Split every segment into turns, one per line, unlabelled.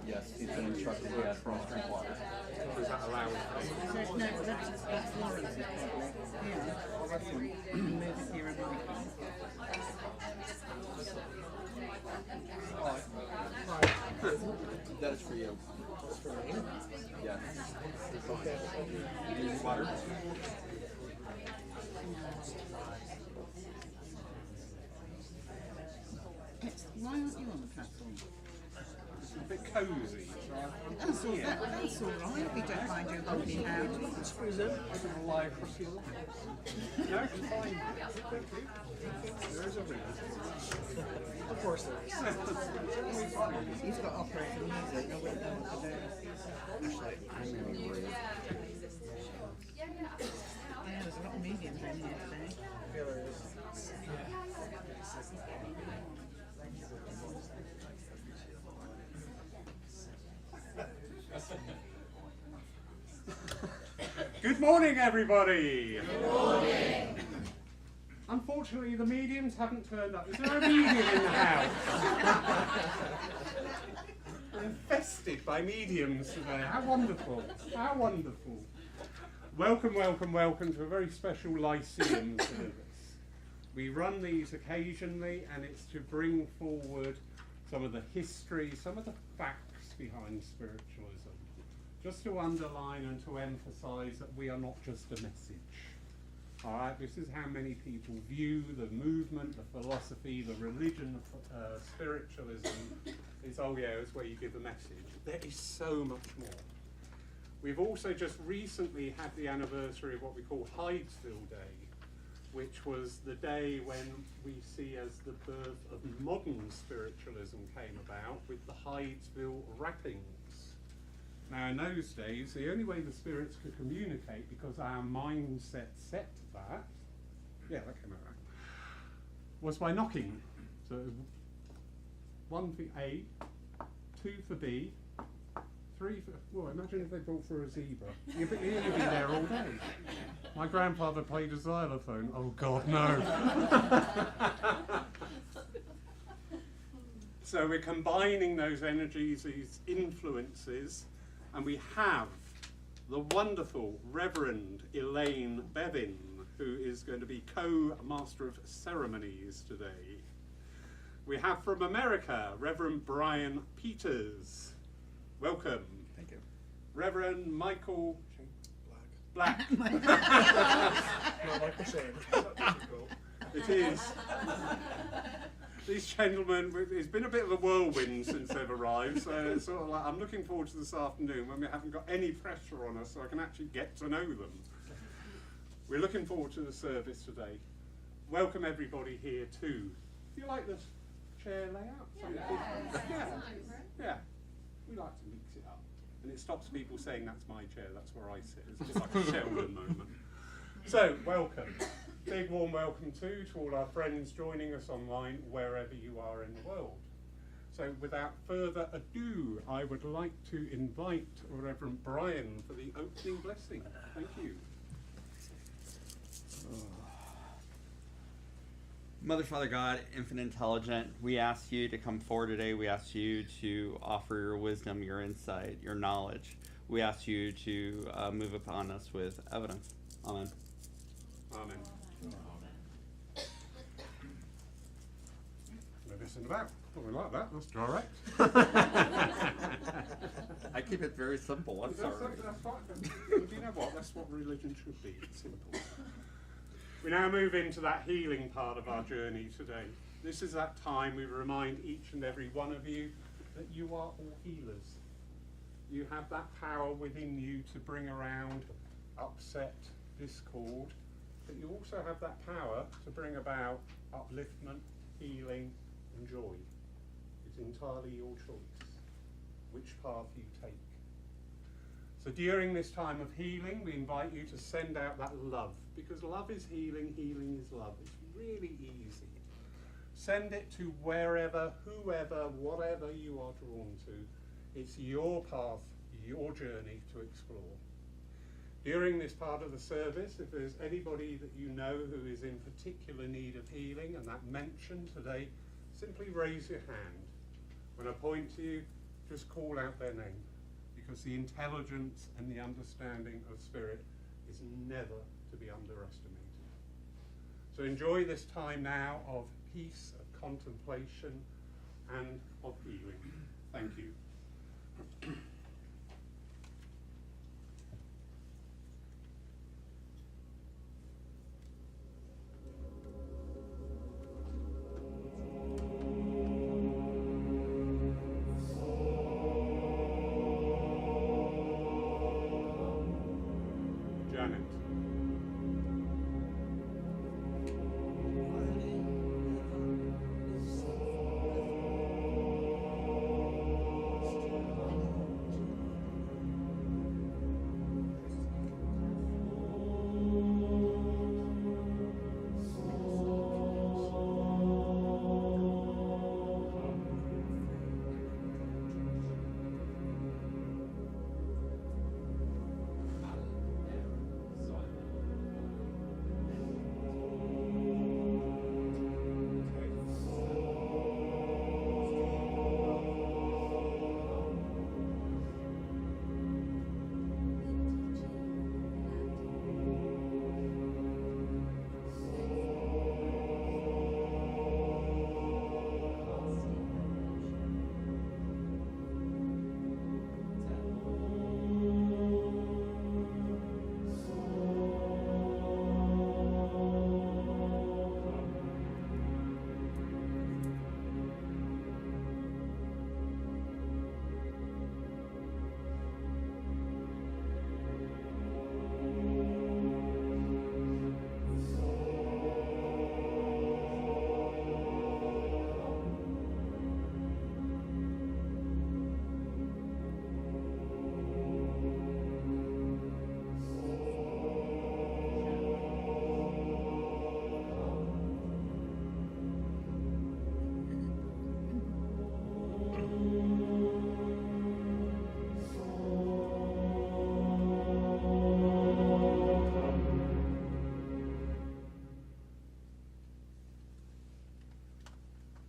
Yes, he's been instructed to ask for us drink water.
Does that allow us?
No, that's Lawrence's problem. Yeah, this one. Move it here and right.
That is for you.
That's for me.
Yes.
Okay.
You need water?
Why aren't you on the platform?
It's a bit cosy.
That's all right. We don't mind you holding out.
Squeeze in.
I can lie across the other. No, it's fine. There is a reason.
Of course there is.
He's got operating music. Nobody knows what to do.
Actually, I'm going to be worried.
Yeah, there's a lot of mediums in here today.
Yeah, there is.
Good morning, everybody. Good morning. Unfortunately, the mediums haven't turned up. Is there a medium in the house? We're infested by mediums today. How wonderful. How wonderful. Welcome, welcome, welcome to a very special Lyceum service. We run these occasionally, and it's to bring forward some of the history, some of the facts behind spiritualism. Just to underline and to emphasise that we are not just a message. Alright, this is how many people view the movement, the philosophy, the religion of spiritualism. It's, oh yeah, it's where you give a message. There is so much more. We've also just recently had the anniversary of what we call Hydesville Day, which was the day when we see as the birth of modern spiritualism came about with the Hydesville rappings. Now in those days, the only way the spirits could communicate, because our mindset set to that, yeah, that came out right, was by knocking. So it was 1 for A, 2 for B, 3 for, well, imagine if they brought for a zebra. You'd be there all day. My grandfather played a xylophone. Oh God, no. So we're combining those energies, these influences, and we have the wonderful Reverend Elaine Bevan, who is going to be co-master of ceremonies today. We have from America, Reverend Bryan Peters. Welcome.
Thank you.
Reverend Michael
Black.
Black.
Not like the same.
It is. These gentlemen, it's been a bit of a whirlwind since they've arrived, so it's sort of like, I'm looking forward to this afternoon when we haven't got any pressure on us, so I can actually get to know them. We're looking forward to the service today. Welcome everybody here too. Do you like the chair layout? Yeah. We like to mix it up. And it stops people saying that's my chair, that's where I sit. It's just like a Sheldon moment. So, welcome. Big warm welcome too to all our friends joining us online wherever you are in the world. So without further ado, I would like to invite Reverend Bryan for the opening blessing. Thank you.
Mother, Father, God, infinite intelligent, we ask you to come forward today. We ask you to offer your wisdom, your insight, your knowledge. We ask you to move upon us with evidence. Amen.
Amen. No messing about. Oh, we like that. That's direct.
I keep it very simple. I'm sorry.
That's fine. Do you know what? That's what religion should be. It's simple. We now move into that healing part of our journey today. This is that time we remind each and every one of you that you are all healers. You have that power within you to bring around upset, discord, but you also have that power to bring about upliftment, healing, and joy. It's entirely your choice which path you take. So during this time of healing, we invite you to send out that love, because love is healing, healing is love. It's really easy. Send it to wherever, whoever, whatever you are drawn to. It's your path, your journey to explore. During this part of the service, if there's anybody that you know who is in particular need of healing and that mentioned today, simply raise your hand. When I point to you, just call out their name, because the intelligence and the understanding of spirit is never to be underestimated. So enjoy this time now of peace, of contemplation, and of healing. Thank you. Janet.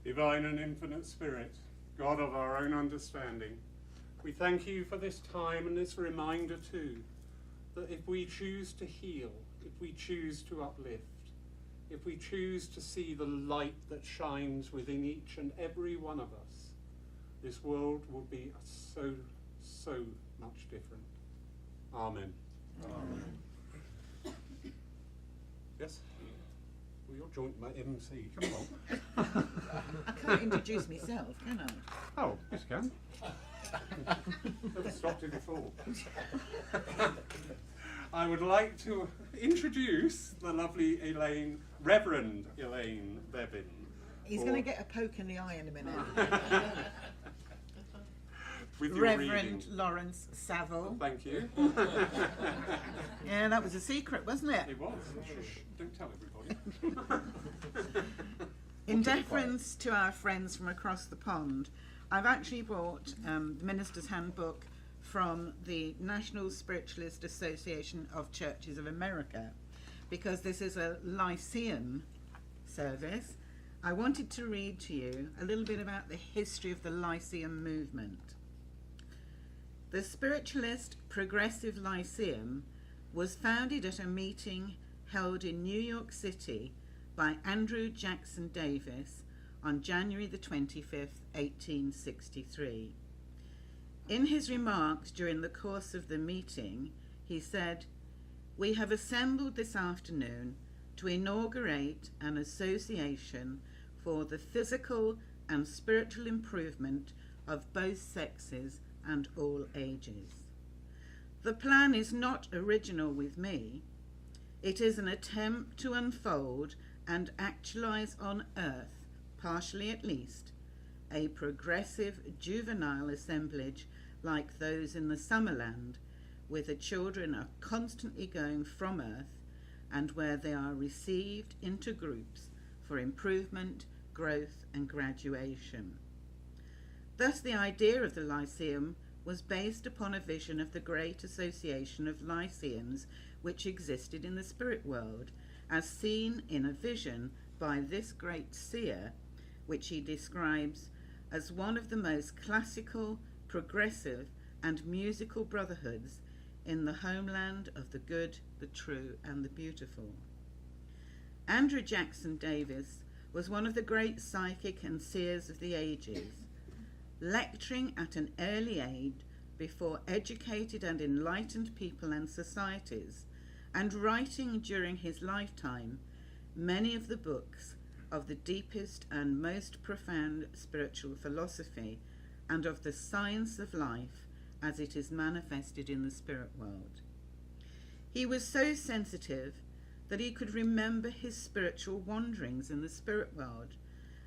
Divine and infinite Spirit, God of our own understanding, we thank you for this time and this reminder too, that if we choose to heal, if we choose to uplift, if we choose to see the light that shines within each and every one of us, this world will be so, so much different. Amen. Amen. Yes? Well, you're joint my MC. Come on.
I can't introduce myself, can I?
Oh, yes, you can. Never stopped it before. I would like to introduce the lovely Elaine, Reverend Elaine Bevan.
He's going to get a poke in the eye in a minute.
With your
Reverend
reading.
Lawrence Saville.
Thank you.
Yeah, that was a secret, wasn't it?
It was. Shh, don't tell everybody.
In deference to our friends from across the pond, I've actually brought the Minister's Handbook from the National Spiritualist Association of Churches of America, because this is a Lyceum service. I wanted to read to you a little bit about the history of the Lyceum movement. The Spiritualist Progressive Lyceum was founded at a meeting held in New York City by Andrew Jackson Davis on January the 25th, 1863. In his remarks during the course of the meeting, he said, "We have assembled this afternoon to inaugurate an association for the physical and spiritual improvement of both sexes and all ages. The plan is not original with me. It is an attempt to unfold and actualize on earth, partially at least, a progressive juvenile assemblage like those in the Summerland, where the children are constantly going from earth and where they are received into groups for improvement, growth and graduation." Thus the idea of the Lyceum was based upon a vision of the great association of Lyceums which existed in the spirit world, as seen in a vision by this great seer, which he describes as one of the most classical, progressive, and musical brotherhoods in the homeland of the good, the true, and the beautiful. Andrew Jackson Davis was one of the great psychic and seers of the ages, lecturing at an early age before educated and enlightened people and societies, and writing during his lifetime many of the books of the deepest and most profound spiritual philosophy and of the science of life as it is manifested in the spirit world. He was so sensitive that he could remember his spiritual wanderings in the spirit world,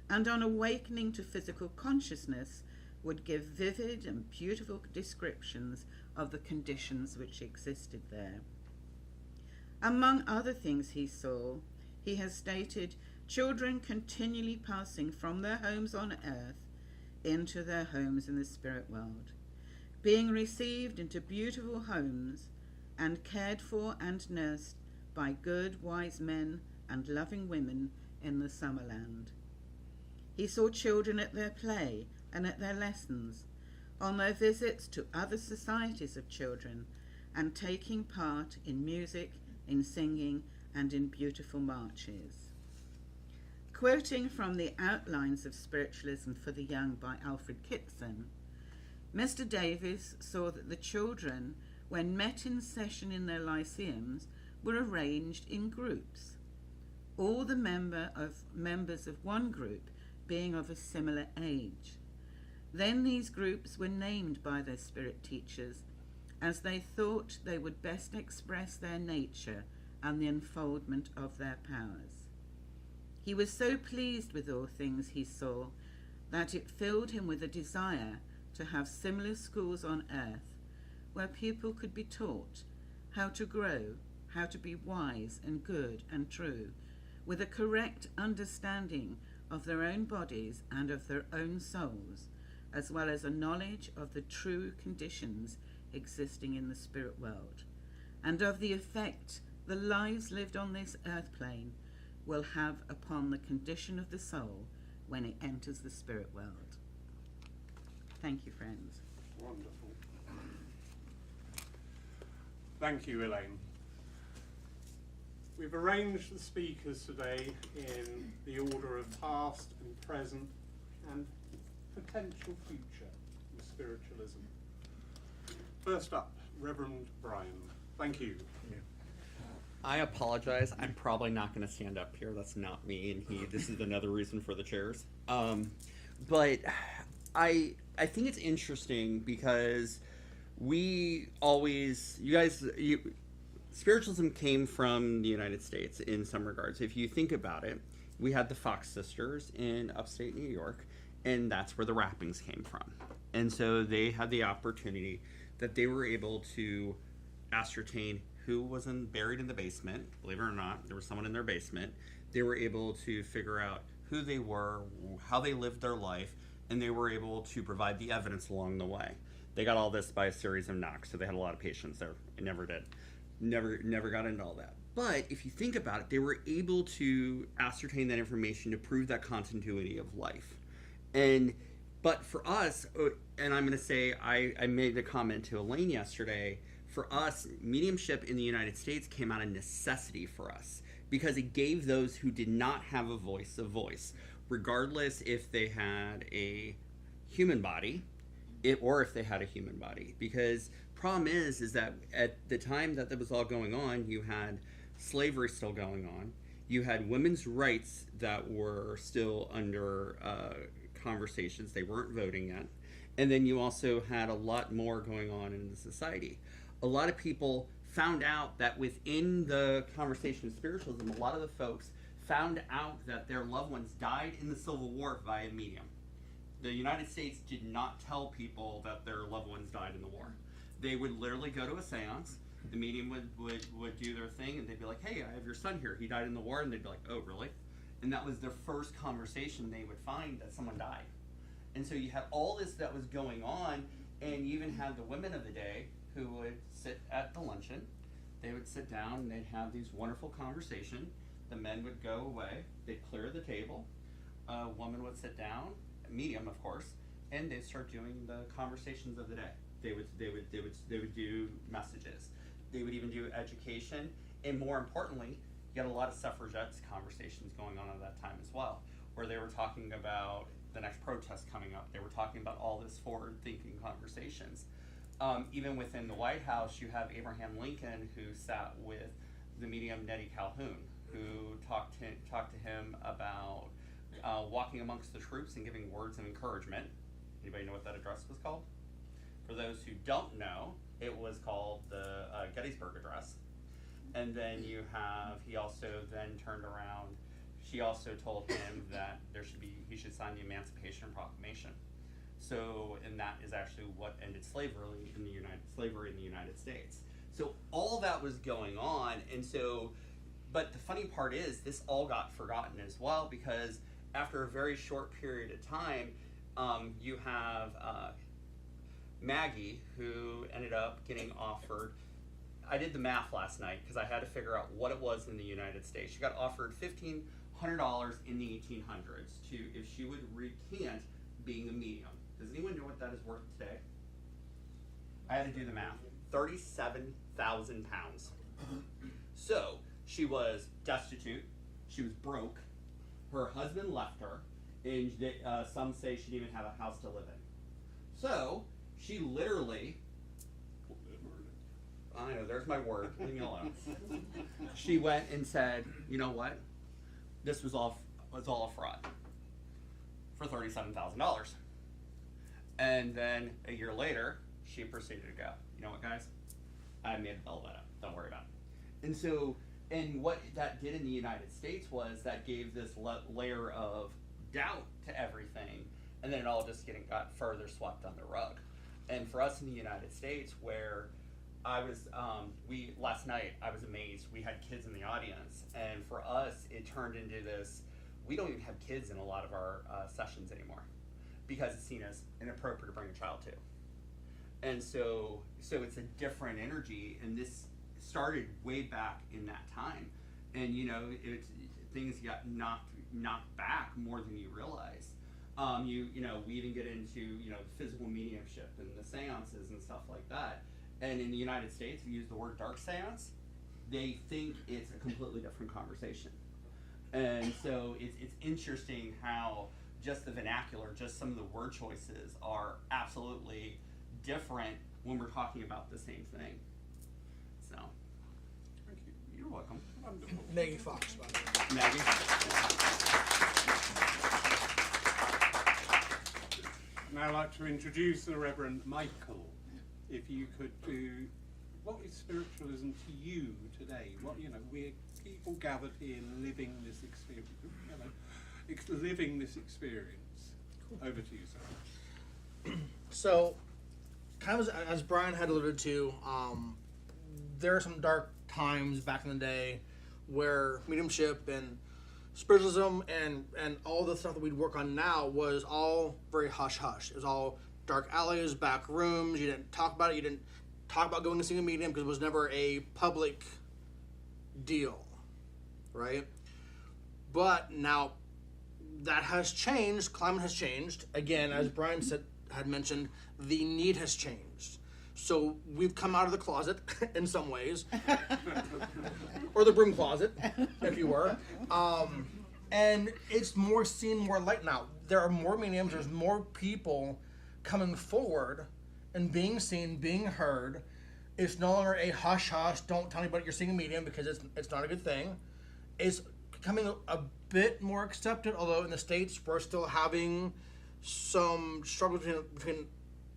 and on awakening to physical consciousness would give vivid and beautiful descriptions of the conditions which existed there. Among other things he saw, he has stated children continually passing from their homes on earth into their homes in the spirit world, being received into beautiful homes and cared for and nursed by good, wise men and loving women in the Summerland. He saw children at their play and at their lessons, on their visits to other societies of children, and taking part in music, in singing, and in beautiful marches. Quoting from the Outlines of Spiritualism for the Young by Alfred Kitson, Mr. Davis saw that the children, when met in session in their lyceums, were arranged in groups, all the members of one group being of a similar age. Then these groups were named by their spirit teachers as they thought they would best express their nature and the unfoldment of their powers. He was so pleased with all things he saw that it filled him with a desire to have similar schools on earth where people could be taught how to grow, how to be wise and good and true, with a correct understanding of their own bodies and of their own souls, as well as a knowledge of the true conditions existing in the spirit world, and of the effect the lives lived on this earth plane will have upon the condition of the soul when it enters the spirit world. Thank you, friends.
Wonderful. Thank you, Elaine. We've arranged the speakers today in the order of past and present and potential future of spiritualism. First up, Reverend Bryan. Thank you.
I apologize. I'm probably not going to stand up here. That's not me, and this is another reason for the chairs. But I think it's interesting because spiritualism came from the United States in some regards. If you think about it, we had the Fox sisters in upstate New York, and that's where the wrappings came from. And so they had the opportunity that they were able to ascertain who was buried in the basement. Believe it or not, there was someone in their basement. They were able to figure out who they were, how they lived their life, and they were able to provide the evidence along the way. They got all this by a series of knocks, so they had a lot of patience there. It never did. Never got into all that. But if you think about it, they were able to ascertain that information to prove that continuity of life. But for us, and I'm going to say, I made a comment to Elaine yesterday, for us, mediumship in the United States came out of necessity for us because it gave those who did not have a voice, regardless if they had a human body or if they had a human body. Because problem is that at the time that was all going on, you had slavery still going on. You had women's rights that were still under conversations. They weren't voting yet. And then you also had a lot more going on in the society. A lot of people found out that within the conversation of spiritualism, a lot of the folks found out that their loved ones died in the Civil War via medium. The United States did not tell people that their loved ones died in the war. They would literally go to a seance, the medium would do their thing, and they'd be like, hey, I have your son here, he died in the war, and they'd be like, oh, really? And that was their first conversation they would find that someone died. And so you had all this that was going on, and you even had the women of the day who would sit at the luncheon. They would sit down and they'd have these wonderful conversations. The men would go away, they'd clear the table, a woman would sit down, a medium of course, and they'd start doing the conversations of the day. They would do messages. They would even do education, and more importantly, you got a lot of suffragettes conversations going on at that time as well, where they were talking about the next protest coming up. They were talking about all this forward-thinking conversations. Even within the White House, you have Abraham Lincoln, who sat with the medium Nettie Calhoun, who talked to him about walking amongst the troops and giving words of encouragement. Anybody know what that address was called? For those who don't know, it was called the Gettysburg Address. And then he also then turned around. She also told him that he should sign the Emancipation Proclamation. So, and that is actually what ended slavery in the United States. So all that was going on, and so, but the funny part is this all got forgotten as well, because after a very short period of time, you have Maggie, who ended up getting offered. I did the math last night because I had to figure out what it was in the United States. She got offered $1,500 in the 1800s if she would recant being a medium. Does anyone know what that is worth today? I had to do the math. 37,000 pounds. So she was destitute. She was broke. Her husband left her, and some say she didn't even have a house to live in. So she literally, I know, there's my word, leave me alone. She went and said, you know what? This was all a fraud for $37,000. And then a year later, she proceeded to go, you know what, guys? I made all that up. Don't worry about it. And so, and what that did in the United States was that gave this layer of doubt to everything, and then it all just got further swept under the rug. And for us in the United States, where I was, last night, I was amazed. We had kids in the audience, and for us, it turned into this, we don't even have kids in a lot of our sessions anymore, because it's seen as inappropriate to bring a child to. And so it's a different energy, and this started way back in that time. And things got knocked back more than you realize. We even get into the physical mediumship and the seances and stuff like that. And in the United States, if you use the word dark seance, they think it's a completely different conversation. And so it's interesting how just the vernacular, just some of the word choices are absolutely different when we're talking about the same thing. So,
Thank you.
you're welcome.
Wonderful.
Maggie Fox, by the way.
Maggie?
Now I'd like to introduce the Reverend Michael. If you could do, what is spiritualism to you today? We're people gathered here living this experience. Living this experience. Over to you, sir.
So, kind of as Bryan had alluded to, there are some dark times back in the day where mediumship and spiritualism and all the stuff that we'd work on now was all very hush-hush. It was all dark alleys, back rooms. You didn't talk about it. You didn't talk about going and seeing a medium because it was never a public deal, right? But now that has changed. Climate has changed. Again, as Bryan had mentioned, the need has changed. So we've come out of the closet in some ways, or the broom closet, if you were. And it's more seen, more light now. There are more mediums. There's more people coming forward and being seen, being heard. It's no longer a hush-hush, don't tell anybody you're seeing a medium because it's not a good thing. It's becoming a bit more accepted, although in the States we're still having some struggle between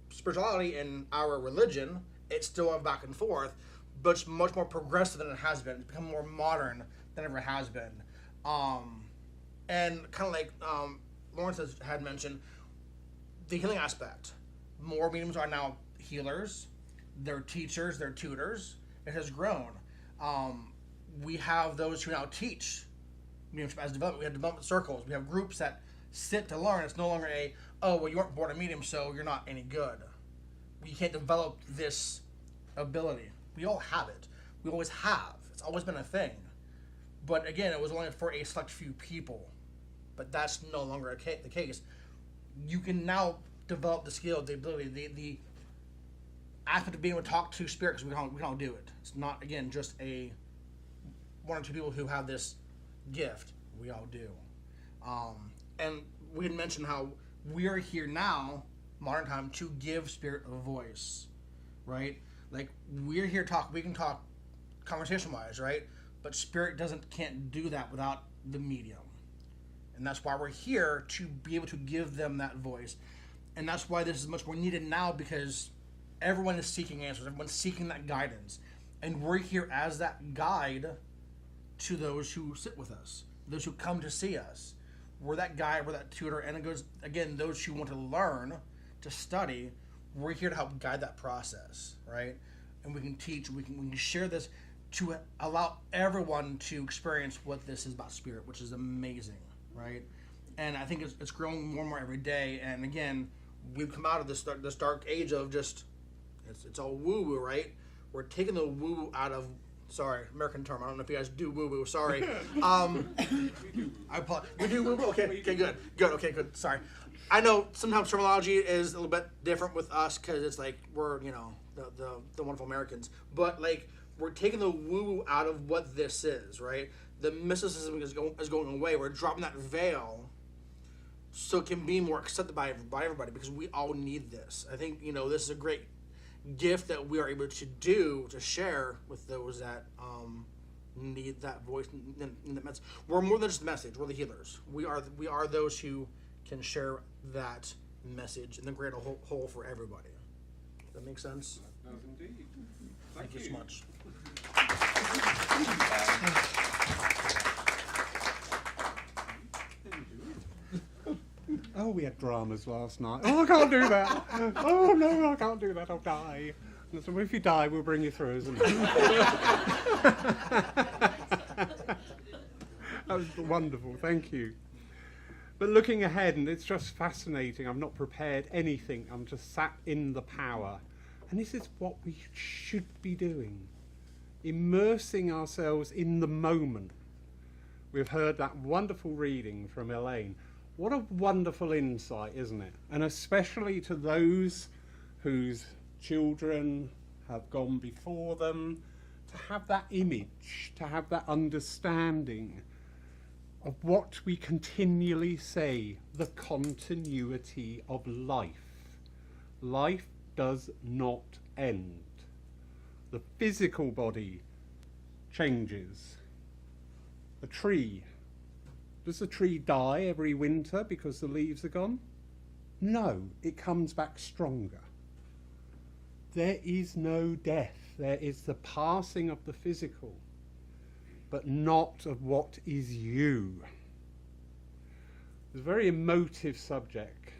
spirituality and our religion. It's still a back and forth, but it's much more progressive than it has been. It's become more modern than it ever has been. And kind of like Lawrence had mentioned, the healing aspect. More mediums are now healers. They're teachers. They're tutors. It has grown. We have those who now teach mediumship as development. We have development circles. We have groups that sit to learn. It's no longer you weren't born a medium, so you're not any good. You can't develop this ability. We all have it. We always have. It's always been a thing. But again, it was only for a select few people. But that's no longer the case. You can now develop the skill, the ability, the aspect of being able to talk to spirit, because we can all do it. It's not, again, just one or two people who have this gift. We all do. And we had mentioned how we are here now, modern time, to give spirit a voice, right? Like, we're here to talk. We can talk conversation-wise, right? But spirit can't do that without the medium. And that's why we're here, to be able to give them that voice. And that's why this is much more needed now, because everyone is seeking answers. Everyone's seeking that guidance. And we're here as that guide to those who sit with us, those who come to see us. We're that guide, we're that tutor. And it goes, again, those who want to learn, to study, we're here to help guide that process, right? And we can teach, we can share this to allow everyone to experience what this is about spirit, which is amazing, right? And I think it's growing more and more every day. And again, we've come out of this dark age of just, it's all woo-woo, right? We're taking the woo-woo out of, sorry, American term, I don't know if you guys do woo-woo, sorry. I apologize. We do woo-woo? Okay, good, okay, good, sorry. I know sometimes terminology is a little bit different with us, because it's like, we're, the wonderful Americans. But, like, we're taking the woo-woo out of what this is, right? The mysticism is going away. We're dropping that veil so it can be more accepted by everybody, because we all need this. I think, this is a great gift that we are able to share with those that need that voice. We're more than just a message. We're the healers. We are those who can share that message in the greater whole for everybody. Does that make sense?
That does indeed.
Thank you so much.
Oh, we had dramas last night. Oh, I can't do that. Oh, no, I can't do that. I'll die. And so if you die, we'll bring you through, isn't it? That was wonderful. Thank you. But looking ahead, and it's just fascinating. I've not prepared anything. I'm just sat in the power. And this is what we should be doing. Immersing ourselves in the moment. We've heard that wonderful reading from Elaine. What a wonderful insight, isn't it? And especially to those whose children have gone before them, to have that image, to have that understanding of what we continually say, the continuity of life. Life does not end. The physical body changes. A tree. Does the tree die every winter because the leaves are gone? No, it comes back stronger. There is no death. There is the passing of the physical, but not of what is you. It's a very emotive subject.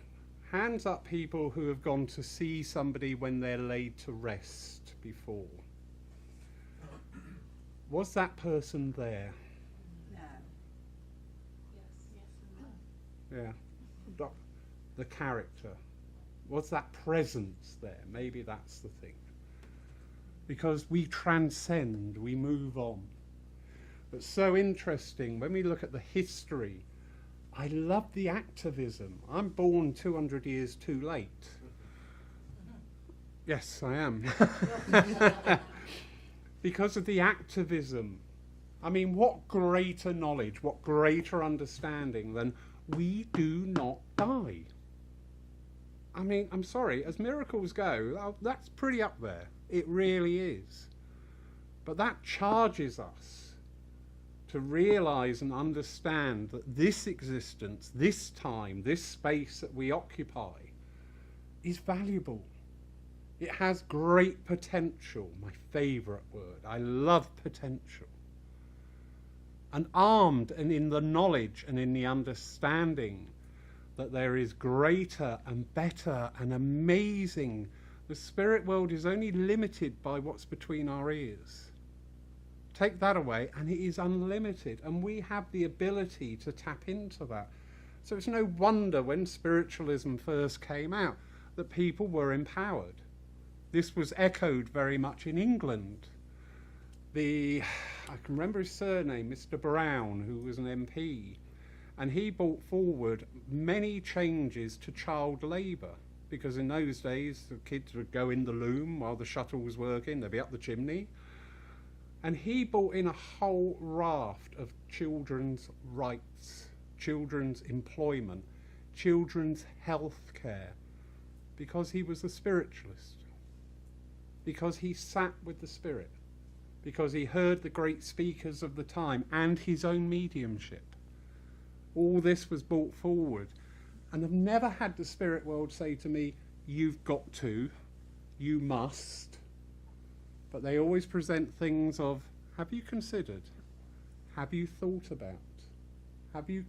Hands up people who have gone to see somebody when they're laid to rest before. Was that person there?
No. Yes.
Yeah. The character. Was that presence there? Maybe that's the thing. Because we transcend, we move on. But so interesting, when we look at the history, I love the activism. I'm born 200 years too late. Yes, I am. Because of the activism. I mean, what greater knowledge, what greater understanding than we do not die. I mean, I'm sorry, as miracles go, that's pretty up there. It really is. But that charges us to realize and understand that this existence, this time, this space that we occupy is valuable. It has great potential, my favorite word. I love potential. And armed and in the knowledge and in the understanding that there is greater and better and amazing. The spirit world is only limited by what's between our ears. Take that away and it is unlimited, and we have the ability to tap into that. So it's no wonder when spiritualism first came out that people were empowered. This was echoed very much in England. I can remember his surname, Mr. Brown, who was an MP, and he brought forward many changes to child labour because in those days the kids would go in the loom while the shuttle was working, they'd be up the chimney. And he brought in a whole raft of children's rights, children's employment, children's health care, because he was a spiritualist, because he sat with the Spirit, because he heard the great speakers of the time and his own mediumship. All this was brought forward. And I've never had the spirit world say to me, you've got to, you must. But they always present things of, have you considered? Have you thought about? Have you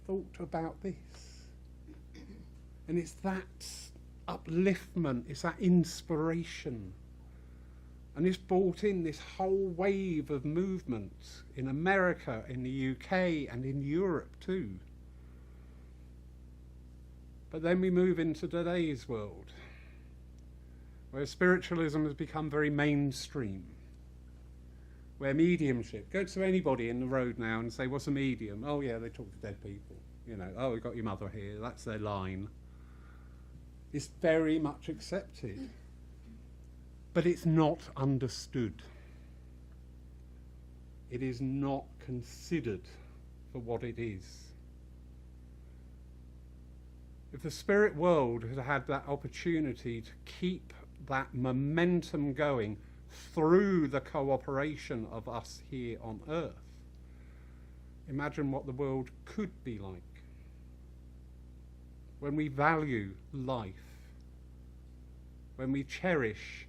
thought about this? And it's that upliftment, it's that inspiration. And it's brought in this whole wave of movement in America, in the UK, and in Europe too. But then we move into today's world, where spiritualism has become very mainstream, where mediumship, go to anybody in the road now and say, what's a medium? Oh yeah, they talk to dead people. You know, oh, we've got your mother here, that's their line. It's very much accepted, but it's not understood. It is not considered for what it is. If the spirit world had had that opportunity to keep that momentum going through the cooperation of us here on earth, imagine what the world could be like. When we value life, when we cherish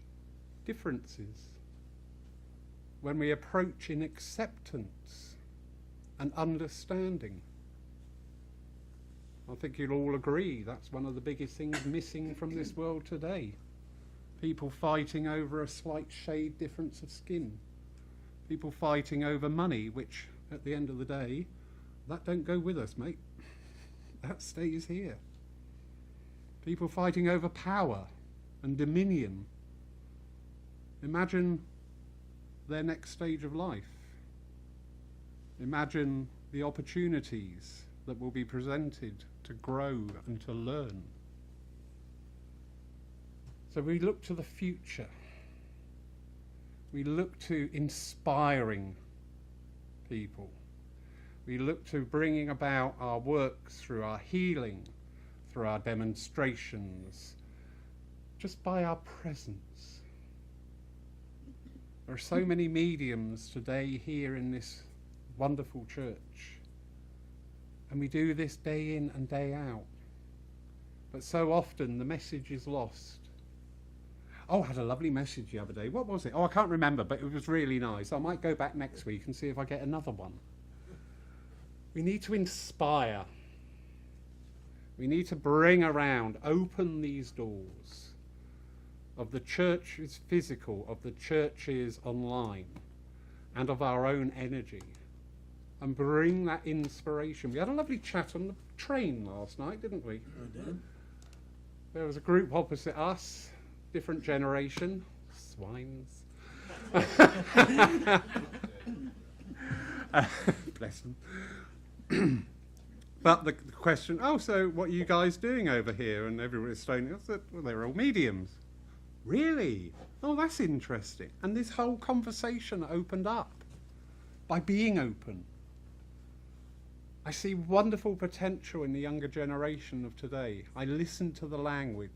differences, when we approach in acceptance and understanding. I think you'll all agree that's one of the biggest things missing from this world today. People fighting over a slight shade difference of skin. People fighting over money, which at the end of the day, that don't go with us, mate. That stays here. People fighting over power and dominion. Imagine their next stage of life. Imagine the opportunities that will be presented to grow and to learn. So we look to the future. We look to inspiring people. We look to bringing about our works through our healing, through our demonstrations, just by our presence. There are so many mediums today here in this wonderful church. And we do this day in and day out. But so often the message is lost. Oh, I had a lovely message the other day. What was it? Oh, I can't remember, but it was really nice. I might go back next week and see if I get another one. We need to inspire. We need to bring around, open these doors of the church's physical, of the church's online, and of our own energy. And bring that inspiration. We had a lovely chat on the train last night, didn't we?
We did.
There was a group opposite us, different generation, swines. Bless them. But the question, oh, so what are you guys doing over here? And everybody's saying, well, they're all mediums. Really? Oh, that's interesting. And this whole conversation opened up by being open. I see wonderful potential in the younger generation of today. I listen to the language.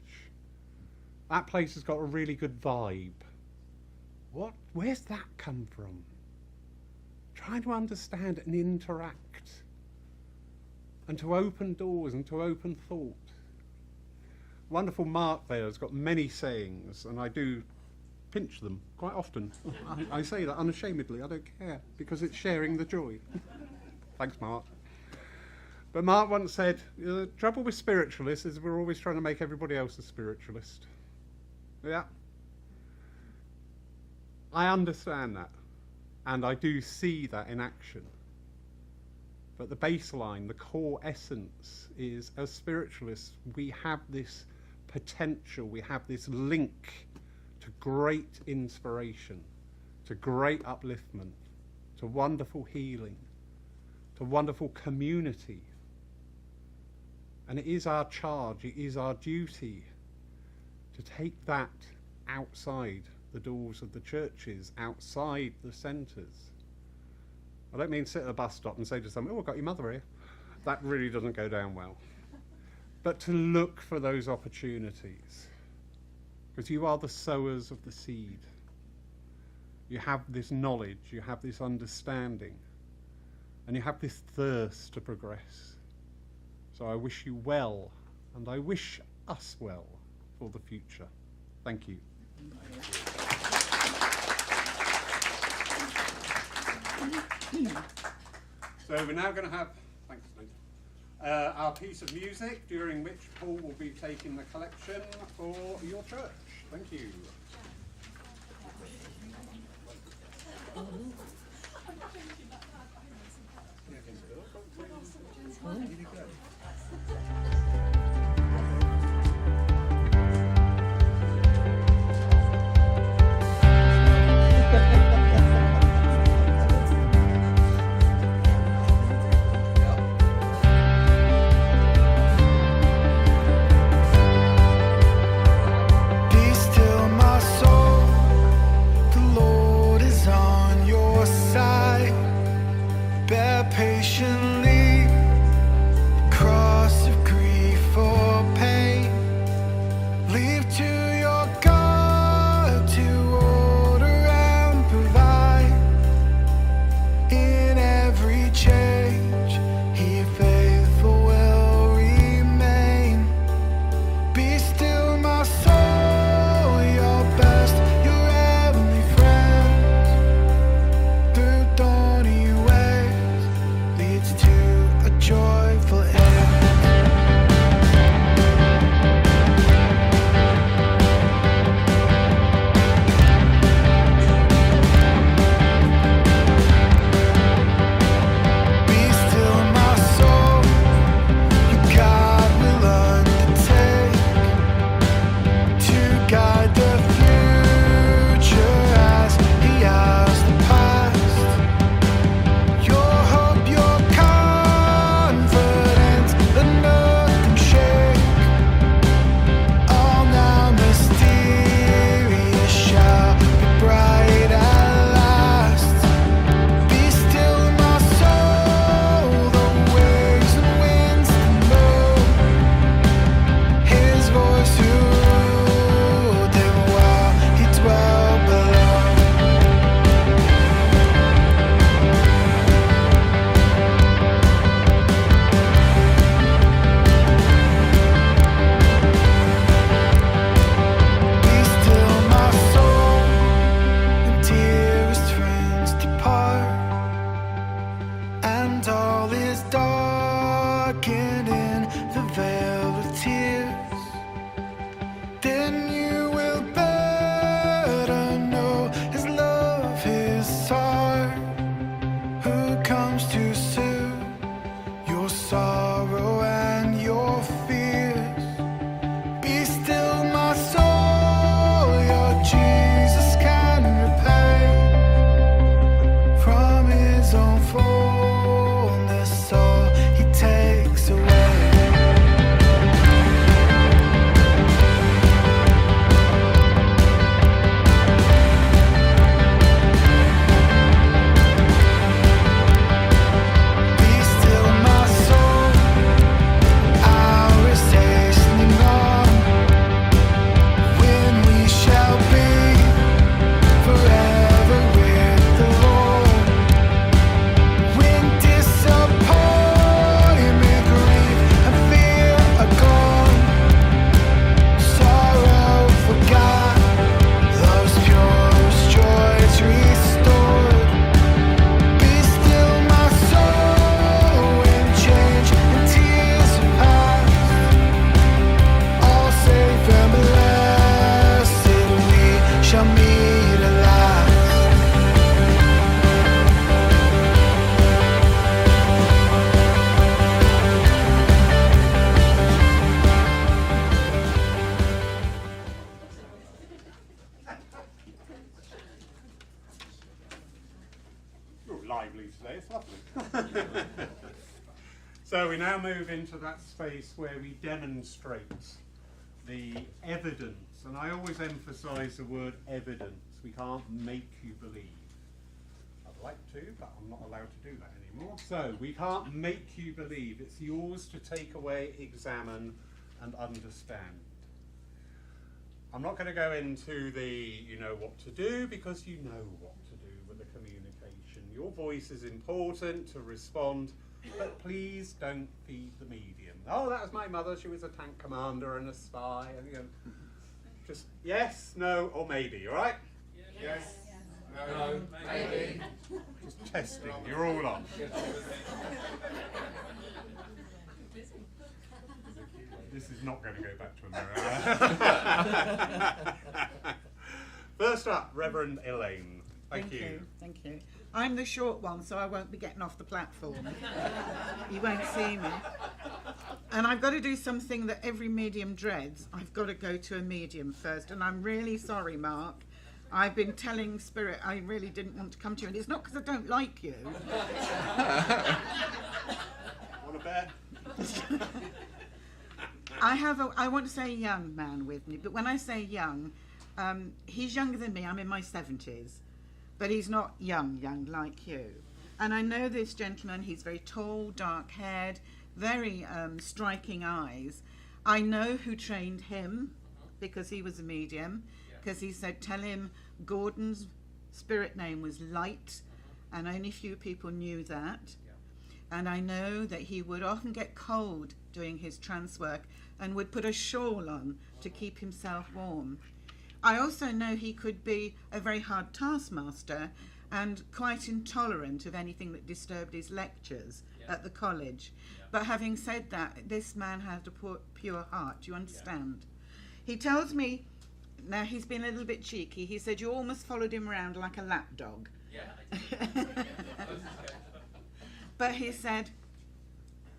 That place has got a really good vibe. Where's that come from? Trying to understand and interact. And to open doors and to open thought. Wonderful Mark there has got many sayings, and I do pinch them quite often. I say that unashamedly, I don't care, because it's sharing the joy. Thanks, Mark. But Mark once said, the trouble with spiritualists is we're always trying to make everybody else a spiritualist. Yeah. I understand that. And I do see that in action. But the baseline, the core essence is, as spiritualists, we have this potential, we have this link to great inspiration, to great upliftment, to wonderful healing, to wonderful community. And it is our charge, it is our duty to take that outside the doors of the churches, outside the centres. I don't mean sit at a bus stop and say to someone, oh, I've got your mother here. That really doesn't go down well. But to look for those opportunities, because you are the sowers of the seed. You have this knowledge, you have this understanding, and you have this thirst to progress. So I wish you well, and I wish us well for the future. Thank you. So we're now going to have, thanks, Elaine, our piece of music, during which Paul will be taking the collection for your church. Thank you. So we now move into that space where we demonstrate the evidence, and I always emphasise the word evidence. We can't make you believe. I'd like to, but I'm not allowed to do that anymore. So we can't make you believe. It's yours to take away, examine, and understand. I'm not going to go into the you know what to do, because you know what to do with the communication. Your voice is important to respond, but please don't feed the medium. Oh, that was my mother. She was a tank commander and a spy. And, you know, just yes, no, or maybe. All right?
Yes.
No, maybe.
Just testing. You're all on. This is not going to go back to America. First up, Reverend Elaine. Thank you.
Thank you. I'm the short one, so I won't be getting off the platform. You won't see me. And I've got to do something that every medium dreads. I've got to go to a medium first. And I'm really sorry, Mark. I've been telling Spirit I really didn't want to come to you. And it's not because I don't like you.
Want a bet?
I want to say a young man with me, but when I say young, he's younger than me. I'm in my 70s, but he's not young like you. And I know this gentleman. He's very tall, dark-haired, very striking eyes. I know who trained him, because he was a medium, because he said, tell him Gordon's spirit name was Light, and only few people knew that. And I know that he would often get cold doing his trance work and would put a shawl on to keep himself warm. I also know he could be a very hard taskmaster and quite intolerant of anything that disturbed his lectures at the college. But having said that, this man had a pure heart. Do you understand? He tells me, now he's been a little bit cheeky, he said you almost followed him around like a lapdog. But he said,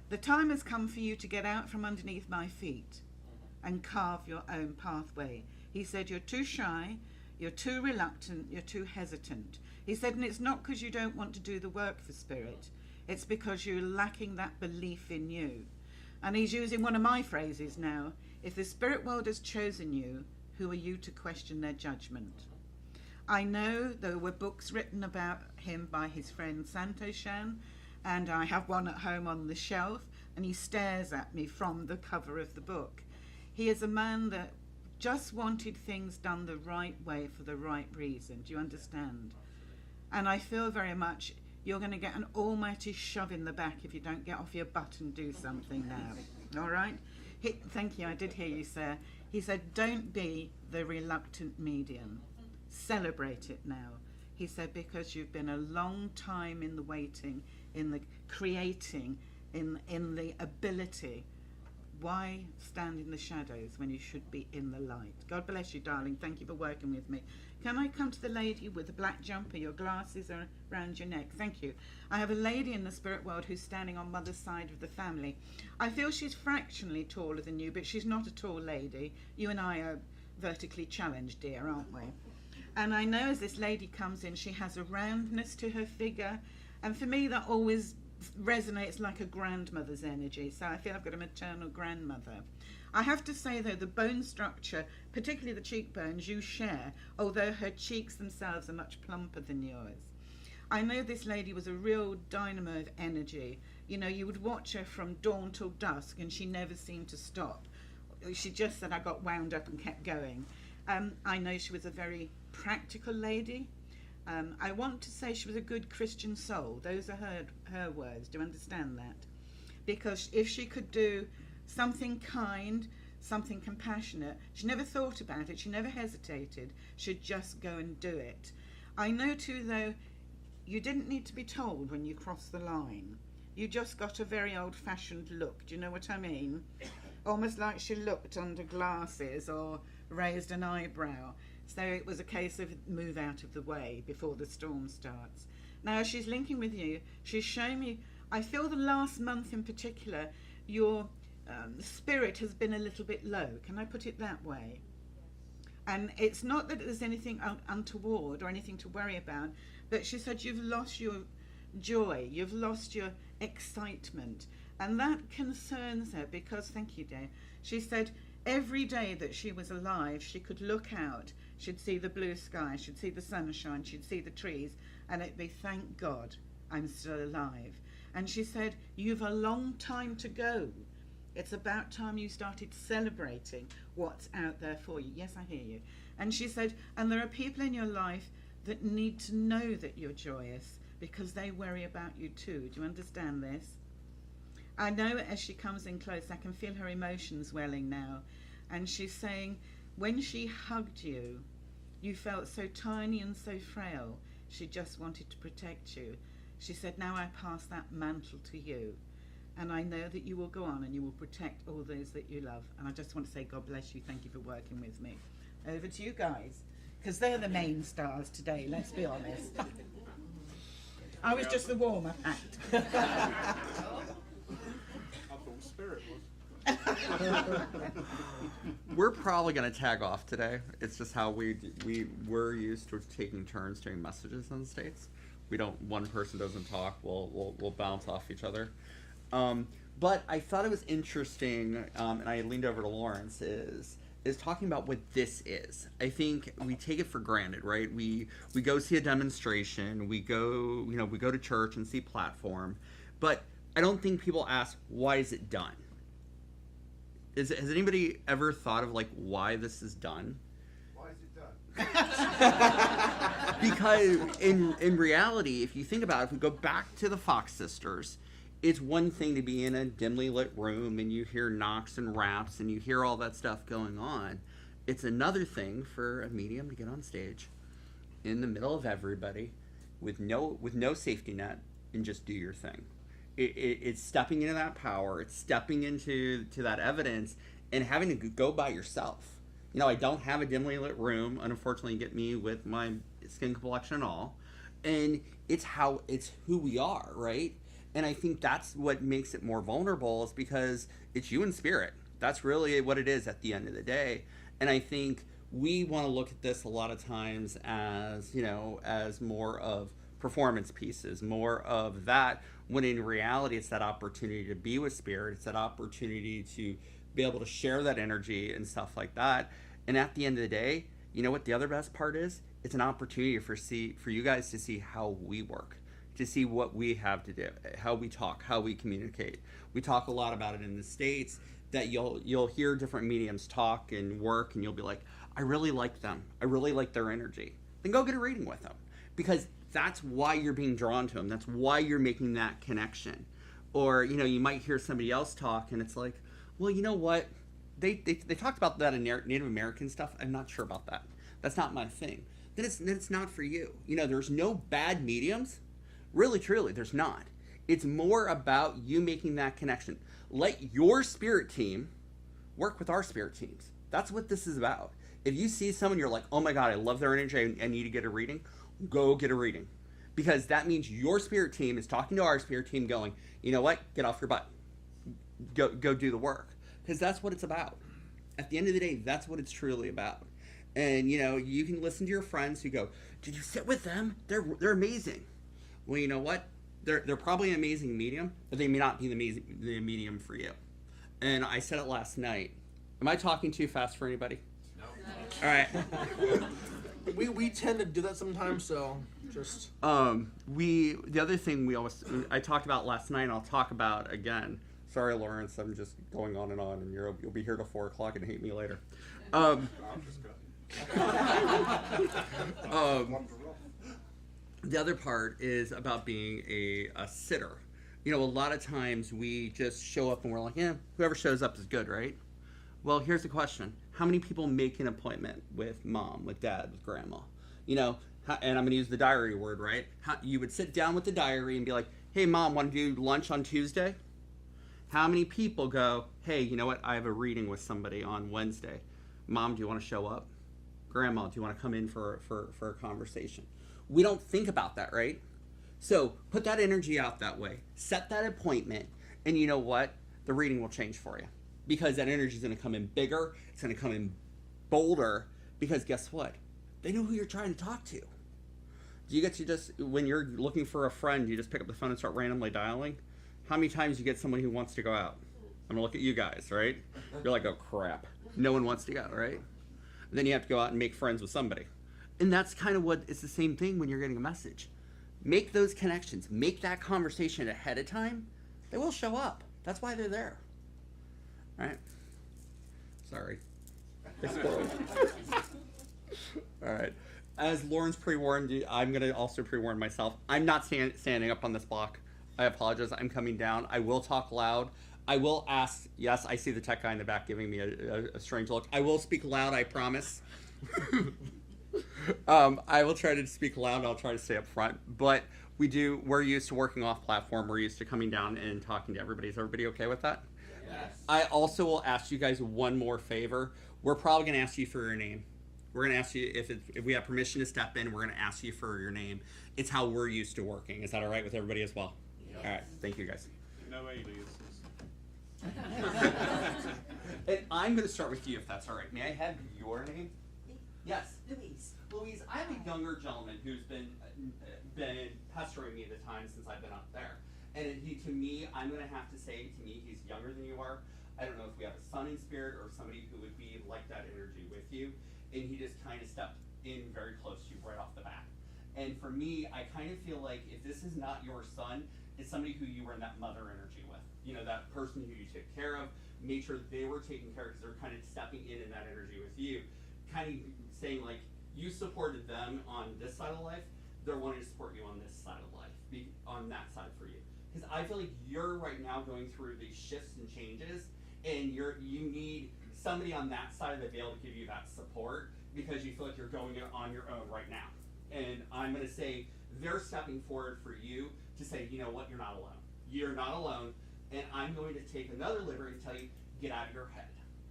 the time has come for you to get out from underneath my feet and carve your own pathway. He said, you're too shy, you're too reluctant, you're too hesitant. He said, and it's not because you don't want to do the work for Spirit, it's because you're lacking that belief in you. And he's using one of my phrases now, if the spirit world has chosen you, who are you to question their judgment? I know there were books written about him by his friend Santoshan, and I have one at home on the shelf, and he stares at me from the cover of the book. He is a man that just wanted things done the right way for the right reason. Do you understand? And I feel very much you're going to get an almighty shove in the back if you don't get off your butt and do something now. All right? Thank you, I did hear you, sir. He said, don't be the reluctant medium. Celebrate it now. He said, because you've been a long time in the waiting, in the creating, in the ability. Why stand in the shadows when you should be in the light? God bless you, darling. Thank you for working with me. Can I come to the lady with the black jumper? Your glasses are around your neck. Thank you. I have a lady in the spirit world who's standing on mother's side of the family. I feel she's fractionally taller than you, but she's not a tall lady. You and I are vertically challenged, dear, aren't we? And I know as this lady comes in, she has a roundness to her figure. And for me, that always resonates like a grandmother's energy. So I feel I've got a maternal grandmother. I have to say, though, the bone structure, particularly the cheekbones, you share, although her cheeks themselves are much plumper than yours. I know this lady was a real dynamo of energy. You know, you would watch her from dawn till dusk, and she never seemed to stop. She just said, I got wound up and kept going. I know she was a very practical lady. I want to say she was a good Christian soul. Those are her words. Do you understand that? Because if she could do something kind, something compassionate, she never thought about it, she never hesitated, she'd just go and do it. I know too, though, you didn't need to be told when you crossed the line. You just got a very old-fashioned look. Do you know what I mean? Almost like she looked under glasses or raised an eyebrow. So it was a case of move out of the way before the storm starts. Now, as she's linking with you, she's showing me, I feel the last month in particular, your spirit has been a little bit low. Can I put it that way? And it's not that there's anything untoward or anything to worry about, but she said you've lost your joy, you've lost your excitement. And that concerns her because, thank you, dear, she said, every day that she was alive, she could look out, she'd see the blue sky, she'd see the sunshine, she'd see the trees, and it'd be, thank God I'm still alive. And she said, you've a long time to go. It's about time you started celebrating what's out there for you. Yes, I hear you. And she said, and there are people in your life that need to know that you're joyous because they worry about you too. Do you understand this? I know as she comes in close, I can feel her emotions welling now. And she's saying, when she hugged you, you felt so tiny and so frail. She just wanted to protect you. She said, now I pass that mantle to you. And I know that you will go on and you will protect all those that you love. And I just want to say, God bless you. Thank you for working with me. Over to you guys. Because they're the main stars today, let's be honest. I was just the warm-up act.
I thought Spirit was.
We're probably going to tag off today. It's just how we're used to taking turns doing messages on the States. We don't, one person doesn't talk, we'll bounce off each other. But I thought it was interesting, and I leaned over to Lawrence, is talking about what this is. I think we take it for granted, right? We go see a demonstration, we go to church and see platform, but I don't think people ask, why is it done? Has anybody ever thought of like why this is done?
Why is it done?
Because in reality, if you think about it, if we go back to the Fox sisters, it's one thing to be in a dimly lit room and you hear knocks and raps and you hear all that stuff going on. It's another thing for a medium to get on stage in the middle of everybody with no safety net and just do your thing. It's stepping into that power. It's stepping into that evidence and having to go by yourself. You know, I don't have a dimly lit room. Unfortunately, get me with my skin complexion and all. And it's who we are, right? And I think that's what makes it more vulnerable, is because it's you in spirit. That's really what it is at the end of the day. And I think we want to look at this a lot of times as, as more of performance pieces, more of that, when in reality it's that opportunity to be with spirit. It's that opportunity to be able to share that energy and stuff like that. And at the end of the day, you know what the other best part is? It's an opportunity for you guys to see how we work, to see what we have to do, how we talk, how we communicate. We talk a lot about it in the States, that you'll hear different mediums talk and work, and you'll be like, I really like them. I really like their energy. Then go get a reading with them, because that's why you're being drawn to them. That's why you're making that connection. Or, you might hear somebody else talk, and it's like, well, you know what? They talked about that in Native American stuff. I'm not sure about that. That's not my thing. Then it's not for you. There's no bad mediums. Really, truly, there's not. It's more about you making that connection. Let your spirit team work with our spirit teams. That's what this is about. If you see someone, you're like, oh my God, I love their energy, I need to get a reading, go get a reading. Because that means your spirit team is talking to our spirit team going, you know what, get off your butt. Go do the work. Because that's what it's about. At the end of the day, that's what it's truly about. And, you can listen to your friends who go, did you sit with them? They're amazing. Well, you know what? They're probably an amazing medium, but they may not be the medium for you. And I said it last night. Am I talking too fast for anybody?
No.
All right.
We tend to do that sometimes, so just...
The other thing I talked about last night, and I'll talk about again. Sorry, Lawrence, I'm just going on, and you'll be here till 4 o'clock and hate me later. The other part is about being a sitter. A lot of times we just show up and we're like, yeah, whoever shows up is good, right? Well, here's the question. How many people make an appointment with mom, with dad, with grandma? And I'm going to use the diary word, right? You would sit down with the diary and be like, hey, mom, want to do lunch on Tuesday? How many people go, hey, you know what? I have a reading with somebody on Wednesday. Mom, do you want to show up? Grandma, do you want to come in for a conversation? We don't think about that, right? So put that energy out that way. Set that appointment, and you know what? The reading will change for you, because that energy is going to come in bigger. It's going to come in bolder, because guess what? They know who you're trying to talk to. Do you get to just, when you're looking for a friend, you just pick up the phone and start randomly dialing? How many times you get someone who wants to go out? I'm going to look at you guys, right? You're like, oh, crap. No one wants to go, right? Then you have to go out and make friends with somebody. And that's kind of what it's the same thing when you're getting a message. Make those connections. Make that conversation ahead of time. They will show up. That's why they're there. All right? Sorry. All right. As Lauren's pre-warned you, I'm going to also pre-warn myself. I'm not standing up on this block. I apologize. I'm coming down. I will talk loud. I will ask. Yes, I see the tech guy in the back giving me a strange look. I will speak loud, I promise. I will try to speak loud. I'll try to stay up front. But we're used to working off platform. We're used to coming down and talking to everybody. Is everybody okay with that?
Yes.
I also will ask you guys one more favor. We're probably going to ask you for your name. We're going to ask you if we have permission to step in. We're going to ask you for your name. It's how we're used to working. Is that all right with everybody as well?
Yes.
All right. Thank you, guys.
No aliases.
And I'm going to start with you, if that's all right. May I have your name? Yes.
Louise.
Louise, I have a younger gentleman who's been pestering me the time since I've been up there. And to me, I'm going to have to say, to me, he's younger than you are. I don't know if we have a son in spirit or somebody who would be like that energy with you. And he just kind of stepped in very close to you right off the bat. And for me, I kind of feel like if this is not your son, it's somebody who you were in that mother energy with. You know, that person who you took care of, made sure they were taken care of because they're kind of stepping in that energy with you. Kind of saying like, you supported them on this side of life, they're wanting to support you on this side of life, on that side for you. Because I feel like you're right now going through these shifts and changes, and you need somebody on that side to be able to give you that support because you feel like you're going on your own right now. And I'm going to say they're stepping forward for you to say, you know what, you're not alone. You're not alone, and I'm going to take another liberty and tell you, get out of your head.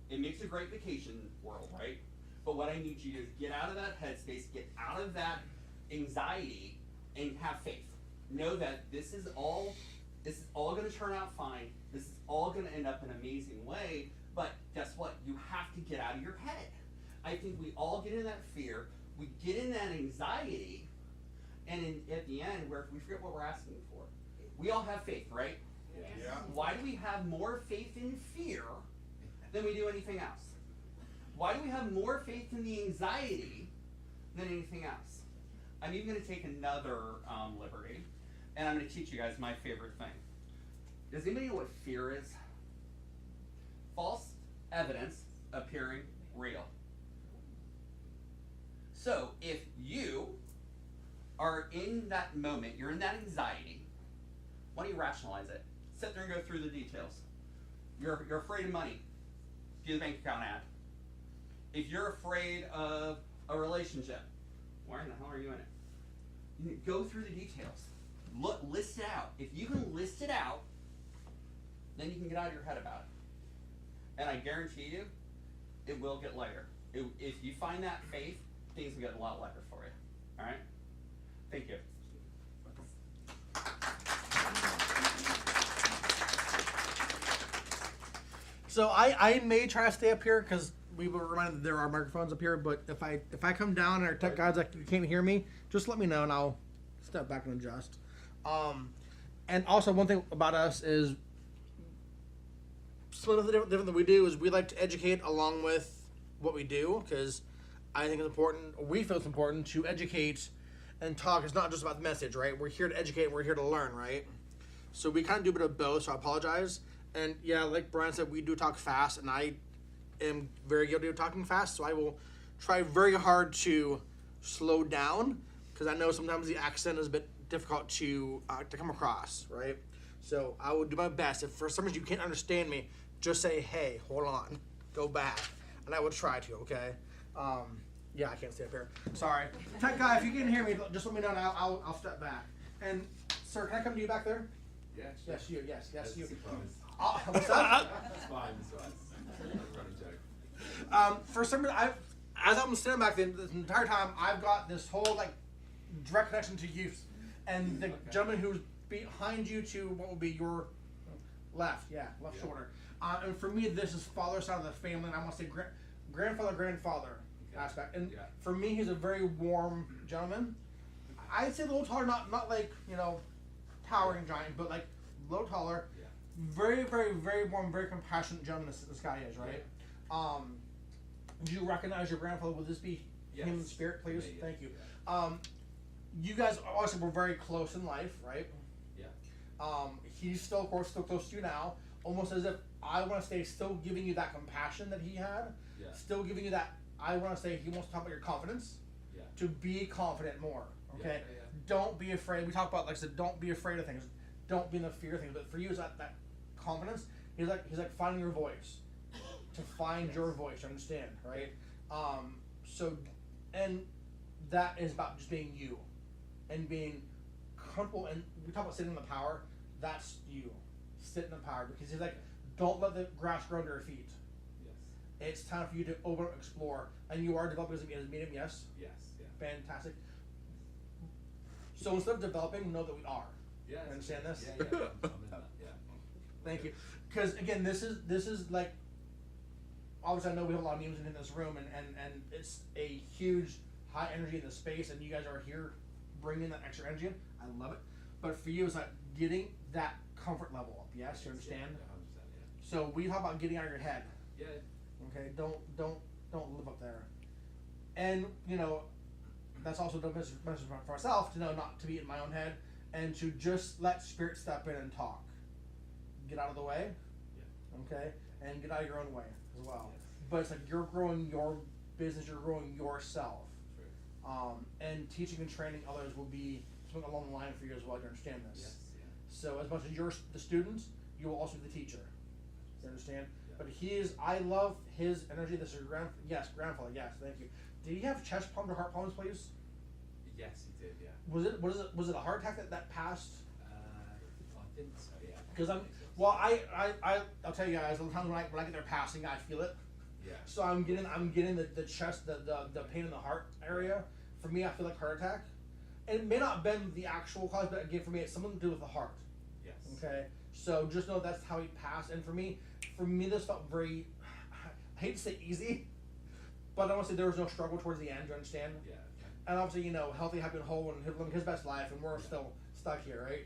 It makes a great vacation world, right? But what I need you to do is get out of that headspace, get out of that anxiety, and have faith. Know that this is all going to turn out fine. This is all going to end up in an amazing way. But guess what? You have to get out of your head. I think we all get in that fear. We get in that anxiety, and at the end, we forget what we're asking for. We all have faith, right?
Yeah.
Why do we have more faith in fear than we do anything else? Why do we have more faith in the anxiety than anything else? I'm even going to take another liberty, and I'm going to teach you guys my favorite thing. Does anybody know what fear is? False evidence appearing real. So if you are in that moment, you're in that anxiety, why don't you rationalize it? Sit there and go through the details. You're afraid of money. Do the bank account ad. If you're afraid of a relationship, why in the hell are you in it? You go through the details. List it out. If you can list it out, then you can get out of your head about it. And I guarantee you, it will get lighter. If you find that faith, things will get a lot lighter for you. All right? Thank you.
So I may try to stay up here because we were reminded that there are microphones up here. But if I come down and our tech guys like you can't hear me, just let me know and I'll step back and adjust. And also one thing about us is something different that we do is we like to educate along with what we do because I think it's important. We feel it's important to educate and talk. It's not just about the message, right? We're here to educate. We're here to learn, right? So we kind of do a bit of both. So I apologize. And yeah, like Bryan said, we do talk fast, and I am very guilty of talking fast. So I will try very hard to slow down because I know sometimes the accent is a bit difficult to come across, right? So I will do my best. If for some reason you can't understand me, just say, "Hey, hold on, go back," and I will try to. Okay. Yeah, I can't stay up here. Sorry. Tech guy, if you can hear me, just let me know and I'll step back. And sir, can I come to you back there?
Yes.
Yes, you. Yes,
That's
you.
the promise.
What's that?
That's fine. Running joke.
For some reason, as I'm standing back there, this entire time, I've got this whole like direct connection to you, and the gentleman who's behind you to what will be your left shoulder. And for me, this is father side of the family, and I want to say grandfather aspect. And for me, he's a very warm gentleman. I'd say a little taller, not like towering giant, but like a little taller. Very, very, very warm, very compassionate gentleman this guy is, right? Do you recognize your grandfather? Would this be him in spirit, please?
Me, yeah.
Thank you.
Yeah.
You guys obviously were very close in life, right?
Yeah.
He's still, of course, still close to you now. Almost as if I want to say, still giving you that compassion that he had.
Yeah.
Still giving you that. I want to say he wants to talk about your confidence.
Yeah.
To be confident more. Okay.
Yeah.
Don't be afraid. We talk about, like I said, don't be afraid of things. Don't be in the fear of things. But for you, is that confidence? He's like finding your voice. To find your voice, you understand, right? And that is about just being you, and being comfortable. And we talk about sitting in the power. That's you, sit in the power, because he's like, don't let the grass grow under your feet.
Yes.
It's time for you to open, explore, and you are developing as a medium. Yes.
Yes. Yeah.
Fantastic. So instead of developing, know that we are.
Yeah.
You understand this?
Yeah. I'm in that. Yeah.
Thank you. Because again, this is like, obviously I know we have a lot of memes in this room, and it's a huge high energy in the space, and you guys are here bringing that extra energy in. I love it. But for you, it's like getting that comfort level up. Yes, you understand?
Yeah, 100%, yeah.
So we talk about getting out of your head.
Yeah.
Okay, don't live up there. And that's also the message for myself, to know not to be in my own head, and to just let spirit step in and talk. Get out of the way.
Yeah.
Okay, and get out of your own way as well.
Yes.
But it's like you're growing your business, you're growing yourself.
True.
And teaching and training others will be something along the line for you as well. You understand this?
Yes. Yeah.
So as much as you're the student, you will also be the teacher. You understand?
Yeah.
But I love his energy. This is your grandfather. Yes, thank you. Did he have chest problems or heart problems, please?
Yes, he did. Yeah.
Was it a heart attack that passed?
I think so. Yeah.
Because I'll tell you guys, sometimes when I get there passing, I feel it.
Yeah.
So I'm getting the chest, the pain in the heart area. For me, I feel like heart attack. And it may not have been the actual cause, but again, for me, it's something to do with the heart.
Yes.
Okay. So just know that's how he passed. And for me, this felt very, I hate to say easy, but I want to say there was no struggle towards the end. You understand?
Yeah.
And obviously, healthy, happy, and whole, and living his best life, and we're still stuck here, right?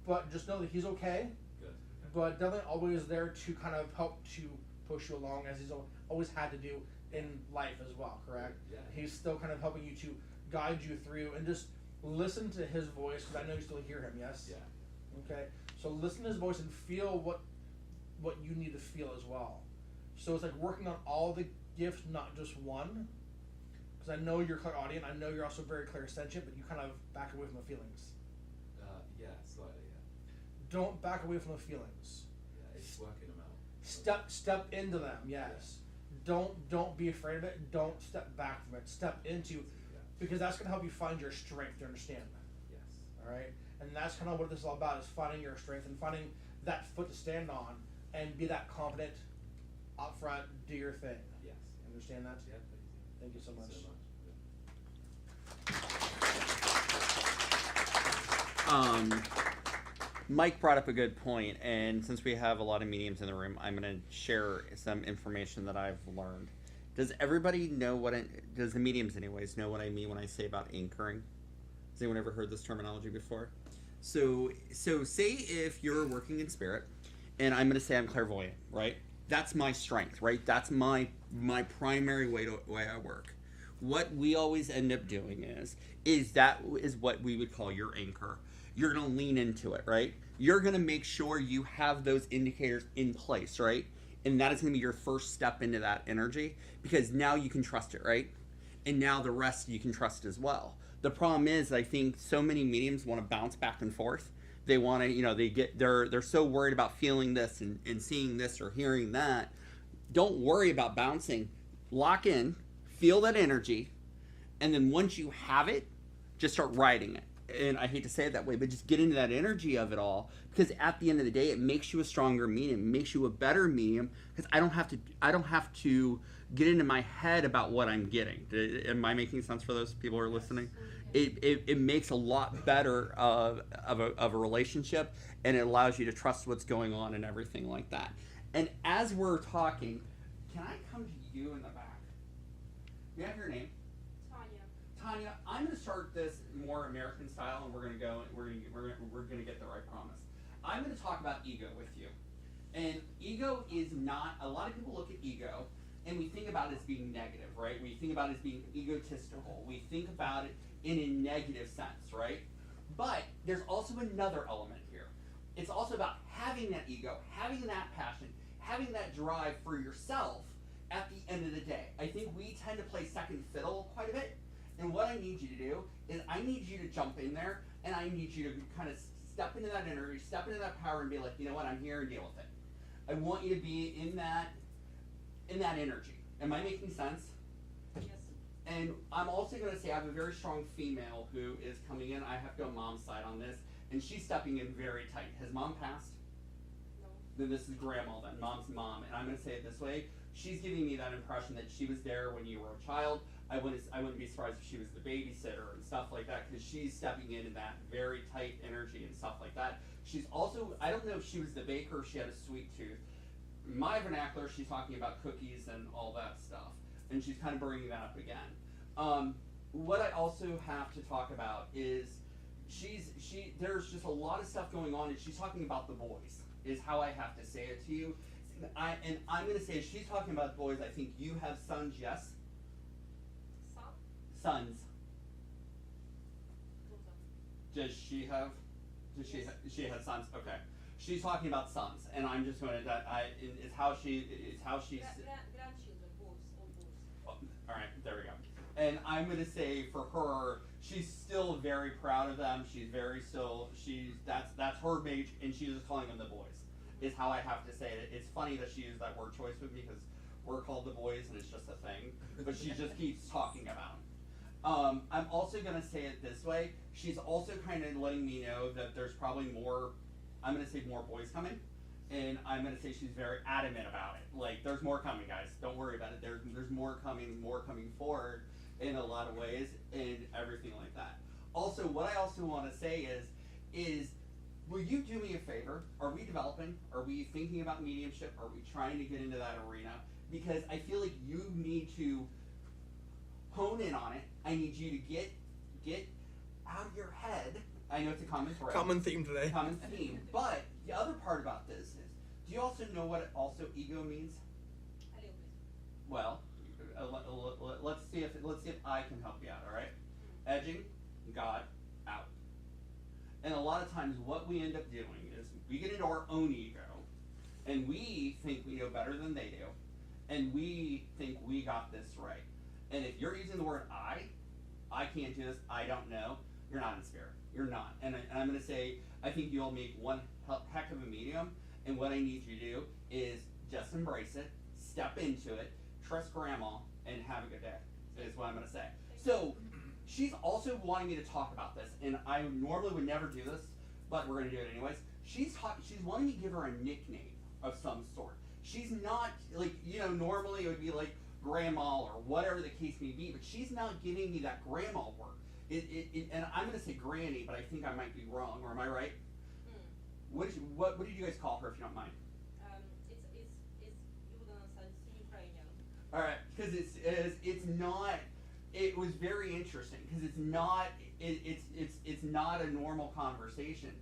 But just know that he's okay.
Good.
But definitely always there to kind of help to push you along, as he's always had to do in life as well, correct?
Yeah.
He's still kind of helping you to guide you through, and just listen to his voice, because I know you still hear him, yes?
Yeah.
Okay? So listen to his voice and feel what you need to feel as well. So it's like working on all the gifts, not just one. Because I know you're clairaudient, I know you're also very clairsentient, but you kind of back away from the feelings.
Yeah. Slightly. Yeah.
Don't back away from the feelings.
Yeah. It's working them out.
Step into them, yes. Don't be afraid of it. Don't step back from it. Step into, because that's going to help you find your strength. You understand?
Yes.
All right, and that's kind of what this is all about: is finding your strength and finding that foot to stand on, and be that confident, up front, do your thing.
Yes.
Understand that?
Yeah. Please.
Thank you so much.
Mike brought up a good point, and since we have a lot of mediums in the room, I'm going to share some information that I've learned. Does everybody know does the mediums anyways know what I mean when I say about anchoring? Has anyone ever heard this terminology before? So say if you're working in spirit, and I'm going to say I'm clairvoyant, right? That's my strength, right? That's my primary way I work. What we always end up doing is that is what we would call your anchor. You're going to lean into it, right? You're going to make sure you have those indicators in place, right? And that is going to be your first step into that energy, because now you can trust it, right? And now the rest you can trust as well. The problem is, I think so many mediums want to bounce back and forth. They want to, they're so worried about feeling this and seeing this or hearing that. Don't worry about bouncing. Lock in, feel that energy, and then once you have it, just start riding it. And I hate to say it that way, but just get into that energy of it all, because at the end of the day, it makes you a stronger medium, it makes you a better medium, because I don't have to get into my head about what I'm getting. Am I making sense for those people who are listening? It makes a lot better of a relationship, and it allows you to trust what's going on and everything like that. And as we're talking, can I come to you in the back? May I have your name? Tanya, I'm going to start this more American style, and we're going to get there, I promise. I'm going to talk about ego with you. And ego is not, a lot of people look at ego and we think about it as being negative, right? We think about it as being egotistical. We think about it in a negative sense, right? But there's also another element here. It's also about having that ego, having that passion, having that drive for yourself at the end of the day. I think we tend to play second fiddle quite a bit. And what I need you to do is I need you to jump in there, and I need you to kind of step into that energy, step into that power, and be like, you know what, I'm here and deal with it. I want you to be in that energy. Am I making sense?
Yes.
And I'm also going to say I have a very strong female who is coming in. I have to go mom's side on this, and she's stepping in very tight. Has mom passed?
No.
Then this is grandma, then mom's mom. And I'm going to say it this way. She's giving me that impression that she was there when you were a child. I wouldn't be surprised if she was the babysitter and stuff like that, because she's stepping in that very tight energy and stuff like that. She's also, I don't know if she was the baker or she had a sweet tooth. In my vernacular, she's talking about cookies and all that stuff. And she's kind of bringing that up again. What I also have to talk about is there's just a lot of stuff going on, and she's talking about the boys, is how I have to say it to you. I'm going to say, she's talking about boys. I think you have sons, yes?
Son?
Sons.
Daughter.
Does she have? She has sons? Okay. She's talking about sons, and I'm just going to. It's how she's.
Grandchildren, boys, all boys.
All right, there we go. And I'm going to say for her, she's still very proud of them. That's her age, and she's just calling them the boys. Is how I have to say it. It's funny that she used that word choice with me, because we're called the boys, and it's just a thing. But she just keeps talking about them. I'm also going to say it this way. She's also kind of letting me know that there's probably more. I'm going to say more boys coming. And I'm going to say she's very adamant about it. Like, there's more coming, guys. Don't worry about it. There's more coming forward in a lot of ways and everything like that. Also, what I also want to say is, will you do me a favor? Are we developing? Are we thinking about mediumship? Are we trying to get into that arena? Because I feel like you need to hone in on it. I need you to get out of your head. I know it's a common thread.
Common theme today.
Common theme. But the other part about this is, do you also know what also ego means?
A little bit.
Well, let's see if I can help you out. All right, edging, God, out. And a lot of times, what we end up doing is we get into our own ego, and we think we know better than they do, and we think we got this right. And if you're using the word I can't do this, I don't know, you're not in spirit. You're not. And I'm going to say, I think you'll make one heck of a medium, and what I need you to do is just embrace it, step into it, trust grandma, and have a good day, is what I'm going to say. So, she's also wanting me to talk about this, and I normally would never do this, but we're going to do it anyways. She's wanting me to give her a nickname of some sort. She's not, like, normally it would be like grandma or whatever the case may be, but she's not giving me that grandma work. And I'm going to say granny, but I think I might be wrong, or am I right? What did you guys call her, if you don't mind?
It's you wouldn't understand. It's Ukrainian.
All right, because it's not. It was very interesting because it's not a normal conversation,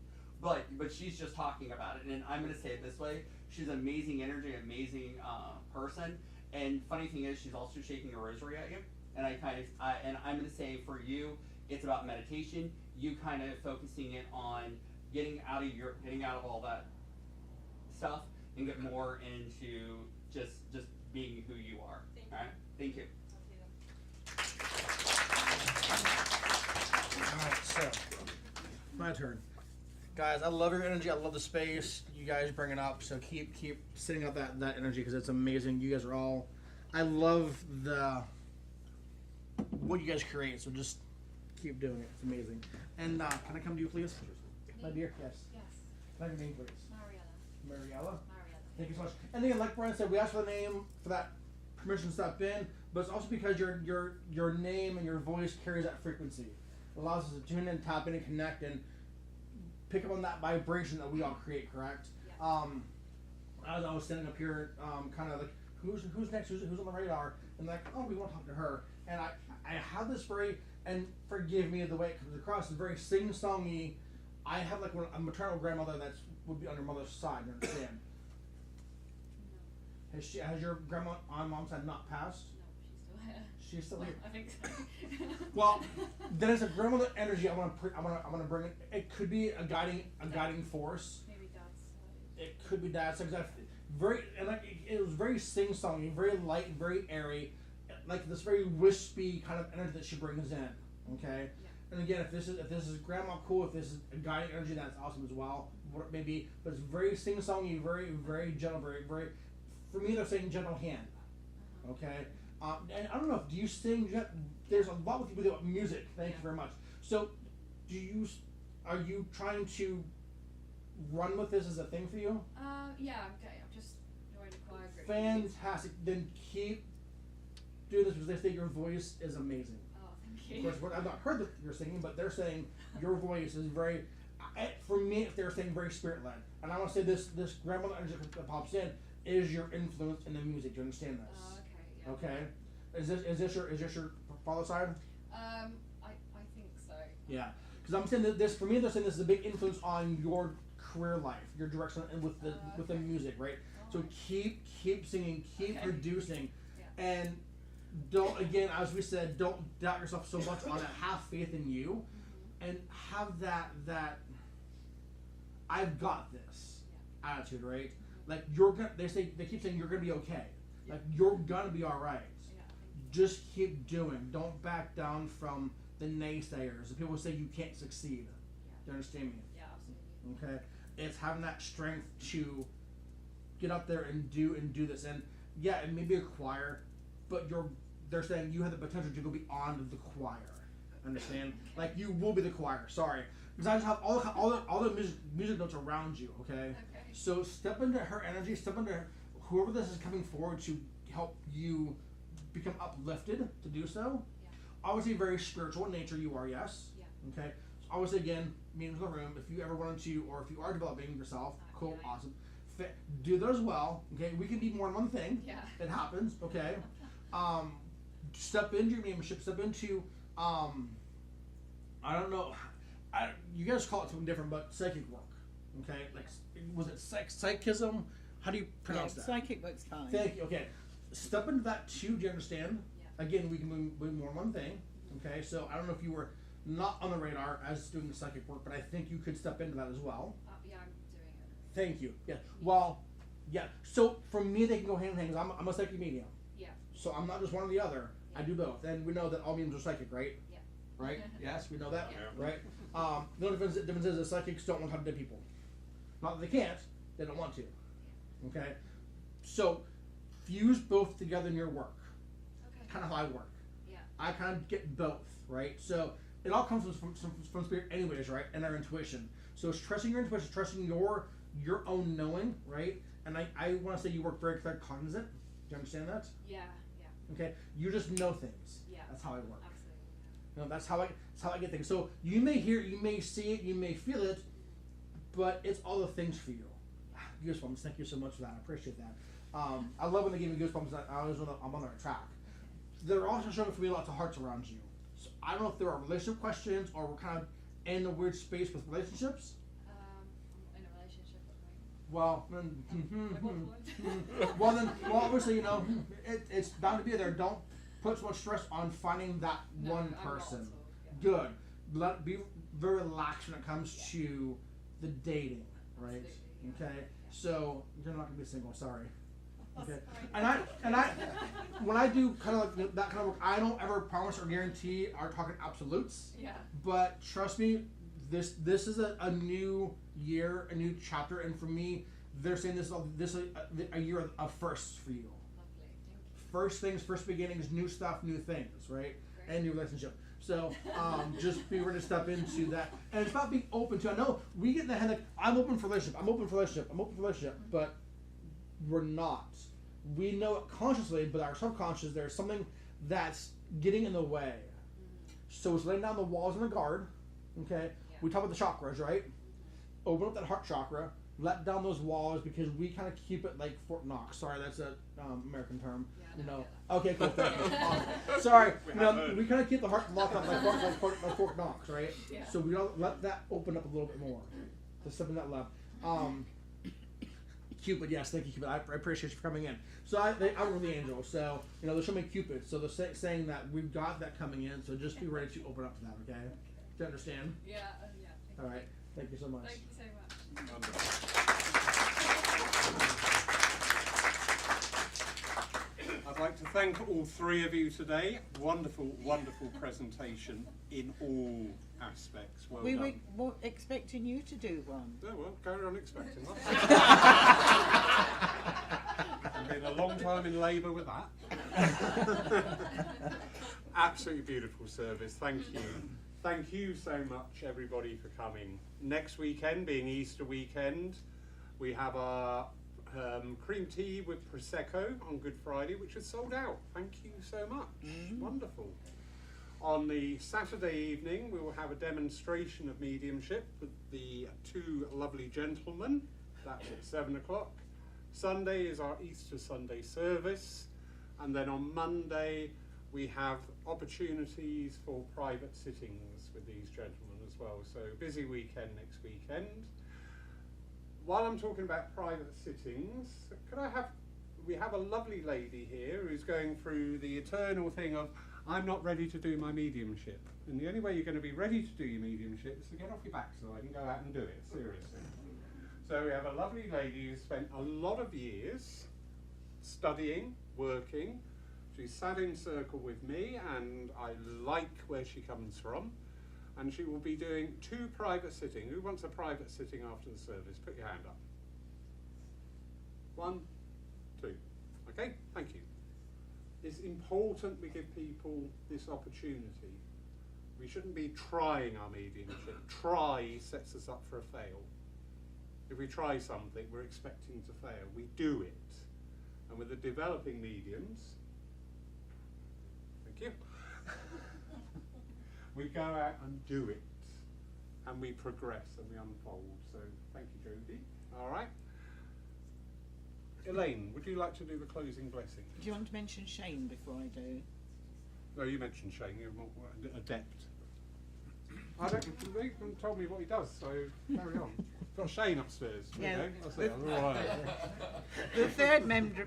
but she's just talking about it, and I'm going to say it this way: she's amazing energy, amazing person, and funny thing is she's also shaking a rosary at you, and I'm going to say for you, it's about meditation. You kind of focusing it on getting out of all that stuff and get more into just being who you are. All right, thank you.
Alright, so my turn. Guys, I love your energy. I love the space you guys bring it up. So keep sitting up that energy, because it's amazing. You guys are all. I love what you guys create. So just keep doing it. It's amazing. And can I come to you, please, my dear? Yes.
Yes.
Can I have your name, please?
Mariella.
Mariella. Thank you so much. And again, like Bryan said, we asked for the name for that permission to step in, but it's also because your name and your voice carries that frequency. It allows us to tune in, tap in, and connect, and pick up on that vibration that we all create. Correct?
Yeah.
As I was standing up here, kind of like who's next, who's on the radar, and like, oh, we want to talk to her. And I have this and forgive me the way it comes across, it's very sing-songy. I have like a maternal grandmother would be on your mother's side. You understand? Has your grandma on mom's side not passed?
No, she's
She's still
still
here.
here. I think so.
Well, then it's a grandmother energy. I want to bring it. It could be a guiding force.
Maybe dad's side.
It could be dad's side. Very and like it was very sing-songy, very light, very airy, like this very wispy kind of energy that she brings in. Okay.
Yeah.
And again, if this is grandma cool, if this is a guiding energy, that's awesome as well. What it may be, but it's very sing-songy, very very gentle, very. For me, they're saying gentle hand. Okay. And I don't know. Do you sing? There's a lot with people about music. Thank you very much. So, are you trying to run with this as a thing for you?
Yeah, okay. I'm just joining the choir group.
Fantastic. Then keep doing this because they say your voice is amazing.
Oh, thank you.
Of course, I've not heard that you're singing, but they're saying your voice is very. For me, they're saying very spirit led, and I want to say this grandmother energy that pops in is your influence in the music. Do you understand this?
Oh, okay. Yeah.
Okay. Is this your father's side?
I think so.
Yeah, because I'm saying that this for me. They're saying this is a big influence on your career life, your direction, and with the music, right? So keep singing, keep producing, and don't again, as we said, don't doubt yourself so much on it. Have faith in you, and have that I've got this attitude, right? Like they keep saying you're gonna be okay. Like you're gonna be all right. Just keep doing. Don't back down from the naysayers. The people who say you can't succeed. Do you understand me?
Yeah, absolutely.
Okay. It's having that strength to get up there and do this. And yeah, it may be a choir, but they're saying you have the potential to go beyond the choir. Understand? Like you will be the choir. Sorry, because I just have all the music notes around you. Okay. So step into her energy. Step into whoever this is coming forward to help you become uplifted to do so.
Yeah.
Obviously, very spiritual in nature. You are, yes.
Yeah.
Okay. So obviously, again, meetings in the room. If you ever wanted to, or if you are developing yourself, cool,
Yeah.
awesome. Do that as well. Okay. We can be more than one thing.
Yeah.
It happens. Okay. Step into your mediumship. Step into I don't know. You guys call it something different, but psychic work. Okay. Like, was it psychism? How do you pronounce that?
Psychic works fine.
Thank you. Okay. Step into that too. Do you understand?
Yeah.
Again, we can move more than one thing. Okay. So I don't know if you were not on the radar as doing the psychic work, but I think you could step into that as well.
Yeah, I'm doing it.
Thank you. Yeah. Well, yeah. So for me, they can go hand in hand. 'Cause I'm a psychic medium.
Yeah.
So I'm not just one or the other. I do both. And we know that all mediums are psychic, right?
Yeah.
Right? Yes, we know that.
Yeah.
Right? The only difference is that psychics don't want to talk to dead people. Not that they can't, they don't want to. Okay? So fuse both together in your work.
Okay.
Kind of how I work.
Yeah.
I kind of get both, right? So it all comes from spirit anyways, right? And our intuition. So it's trusting your intuition, trusting your own knowing, right? And I want to say you work very cognizant. Do you understand that?
Yeah. Yeah.
Okay? You just know things.
Yeah.
That's how I work.
Absolutely.
You know, that's how I get things. So you may hear, you may see it, you may feel it, but it's all the things for you. Goosebumps. Thank you so much for that. I appreciate that. I love when they give me goosebumps. I always know I'm on the right track. They're also showing for me lots of hearts around you. So I don't know if there are relationship questions or we're kind of in a weird space with relationships.
I'm in a relationship at the moment.
Well, well, obviously, you know, it's bound to be there. Don't put so much stress on finding that
No,
one
I'm not
person.
at all, yeah.
Good. Be very relaxed when it comes to the dating, right?
Absolutely, yeah.
Okay.
Yeah.
So you're not gonna be single. Sorry. Okay.
Sorry.
And I, when I do kind of like that kind of work, I don't ever promise or guarantee or talking absolutes.
Yeah.
But trust me, this is a new year, a new chapter, and for me, they're saying this is a year of firsts for you.
Lovely. Thank you.
First things, first beginnings, new stuff, new things, right?
Great.
And new relationship. So just be ready to step into that, and it's about being open to. I know we get in the head like I'm open for relationship, I'm open for relationship, I'm open for relationship, but we're not. We know it consciously, but our subconscious, there's something that's getting in the way. So it's laying down the walls and the guard. Okay,
Yeah.
we talk about the chakras, right? Open up that heart chakra, let down those walls because we kind of keep it like Fort Knox. Sorry, that's a American term.
Yeah,
You
no,
know.
I
Okay, cool. Thank you. Awesome. Sorry, you know, we kind of keep the heart locked up like Fort Knox, right?
Yeah.
So we don't let that open up a little bit more. To step in that love. Cupid, yes, thank you, Cupid. I appreciate you for coming in. So I work with the angels, so they're showing me Cupid, so they're saying that we've got that coming in. So just be ready to open up to that. Okay? Do you understand?
Yeah, yeah. Thank
All right. Thank you so much.
Thank you so much.
I'd like to thank all three of you today. Wonderful, wonderful presentation in all aspects. Well
We
done.
were expecting you to do one.
Oh, well, carry on expecting that. I've been a long time in labour with that. Absolutely beautiful service. Thank you. Thank you so much, everybody, for coming. Next weekend, being Easter weekend, we have our cream tea with Prosecco on Good Friday, which is sold out. Thank you so much. Wonderful. On the Saturday evening, we will have a demonstration of mediumship with the two lovely gentlemen. That's at 7 o'clock. Sunday is our Easter Sunday service. And then on Monday, we have opportunities for private sittings with these gentlemen as well. So busy weekend next weekend. While I'm talking about private sittings, we have a lovely lady here who's going through the eternal thing of, I'm not ready to do my mediumship. And the only way you're going to be ready to do your mediumship is to get off your backside and go out and do it, seriously. So we have a lovely lady who spent a lot of years studying, working. She sat in circle with me, and I like where she comes from. And she will be doing 2 private sittings. Who wants a private sitting after the service? Put your hand up. 1, 2. Okay, thank you. It's important we give people this opportunity. We shouldn't be trying our mediumship. Try sets us up for a fail. If we try something, we're expecting to fail. We do it. And with the developing mediums, thank you, we go out and do it. And we progress and we unfold. So thank you, Jodie. All right. Elaine, would you like to do the closing blessing?
Do you want to mention Shane before I do?
No, you mentioned Shane, you're more adept. I don't, they haven't told me what he does, so carry on. Got Shane upstairs.
Yeah.
Okay, that's it. All right.
The third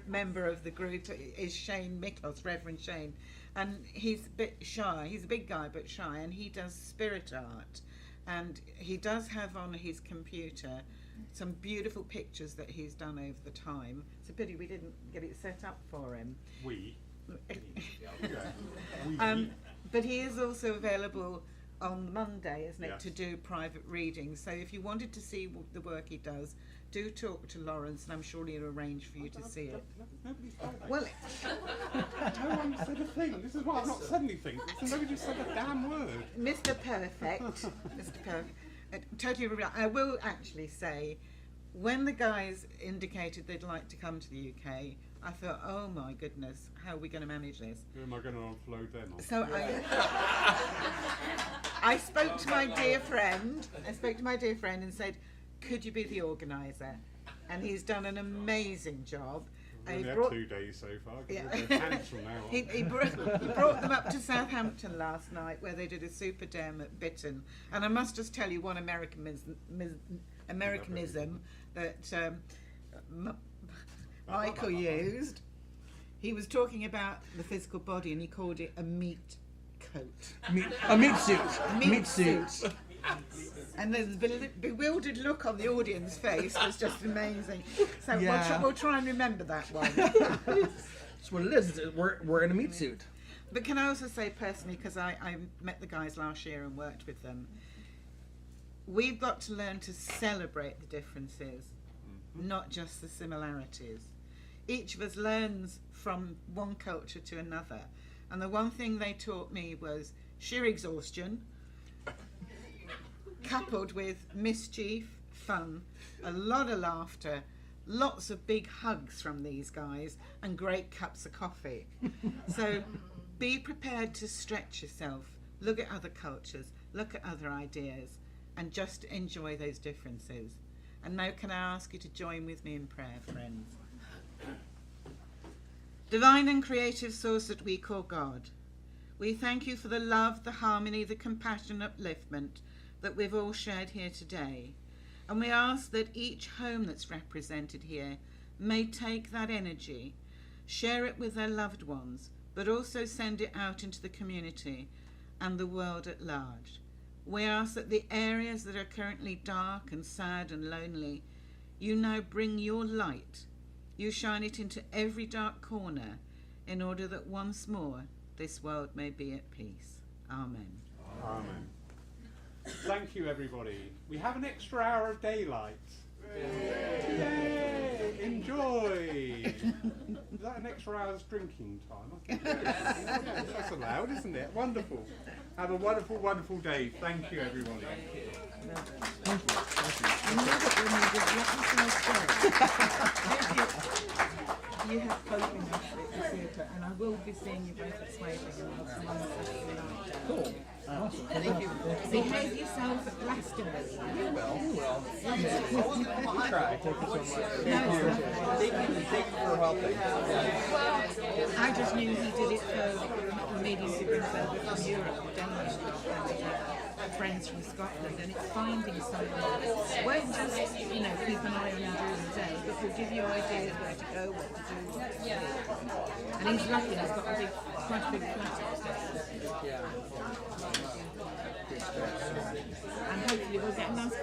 member of the group is Shane Miklos, Reverend Shane, and he's a bit shy. He's a big guy but shy, and he does spirit art, and he does have on his computer some beautiful pictures that he's done over the time. It's a pity we didn't get it set up for him. But he is also available on Monday, isn't it,
Yes.
to do private readings. So if you wanted to see the work he does, do talk to Lawrence, and I'm sure he'll arrange for you to see it.
Nobody's told me.
Well,
No one said a thing. This is why I've not said anything. Nobody said a damn word.
Mr. Perfect, Mr. Perfect, totally right. I will actually say, when the guys indicated they'd like to come to the UK, I thought, oh my goodness, how are we going to manage this?
Who am I going to offload them on?
So I spoke to my dear friend. And said, could you be the organiser? And he's done an amazing job.
We've
And
only had 2 days so far.
Yeah.
They're cancel now.
he brought them up to Southampton last night, where they did a super dam at Bitton. And I must just tell you one Americanism that Michael used. He was talking about the physical body, and he called it a meat coat.
A meat suit.
Meat suit. And the bewildered look on the audience face was just amazing. So
Yeah.
we'll try and remember that one.
That's what it is. We're in a meat suit.
But can I also say personally, because I met the guys last year and worked with them, we've got to learn to celebrate the differences, not just the similarities. Each of us learns from one culture to another. And the one thing they taught me was sheer exhaustion, coupled with mischief, fun, a lot of laughter, lots of big hugs from these guys, and great cups of coffee. So be prepared to stretch yourself, look at other cultures, look at other ideas, and just enjoy those differences. And now can I ask you to join with me in prayer, friends? Divine and creative source that we call God, we thank you for the love, the harmony, the compassion, upliftment that we've all shared here today. And we ask that each home that's represented here may take that energy, share it with their loved ones, but also send it out into the community and the world at large. We ask that the areas that are currently dark and sad and lonely, you now bring your light. You shine it into every dark corner in order that once more this world may be at peace. Amen.
Amen. Thank you, everybody. We have an extra hour of daylight. Yay! Enjoy! Is that an extra hour's drinking time? I think yes, that's allowed, isn't it? Wonderful. Have a wonderful, wonderful day. Thank you, everybody.
You have coping at the theatre, and I will be seeing you both at Swabian on Saturday night.
Cool. Awesome. Thank you.
Behave yourselves at Glastonbury.
I'll try. Thank you so much. Thank you for helping.
Well, I just knew he did it for the medium who brings over from Europe, Denmark, and friends from Scotland, and it's finding someone that won't just, keep an eye on you during the day, but will give you ideas where to go, what to do, what to do. And he's lucky, he's got quite a big flat upstairs. And hopefully we'll get a nice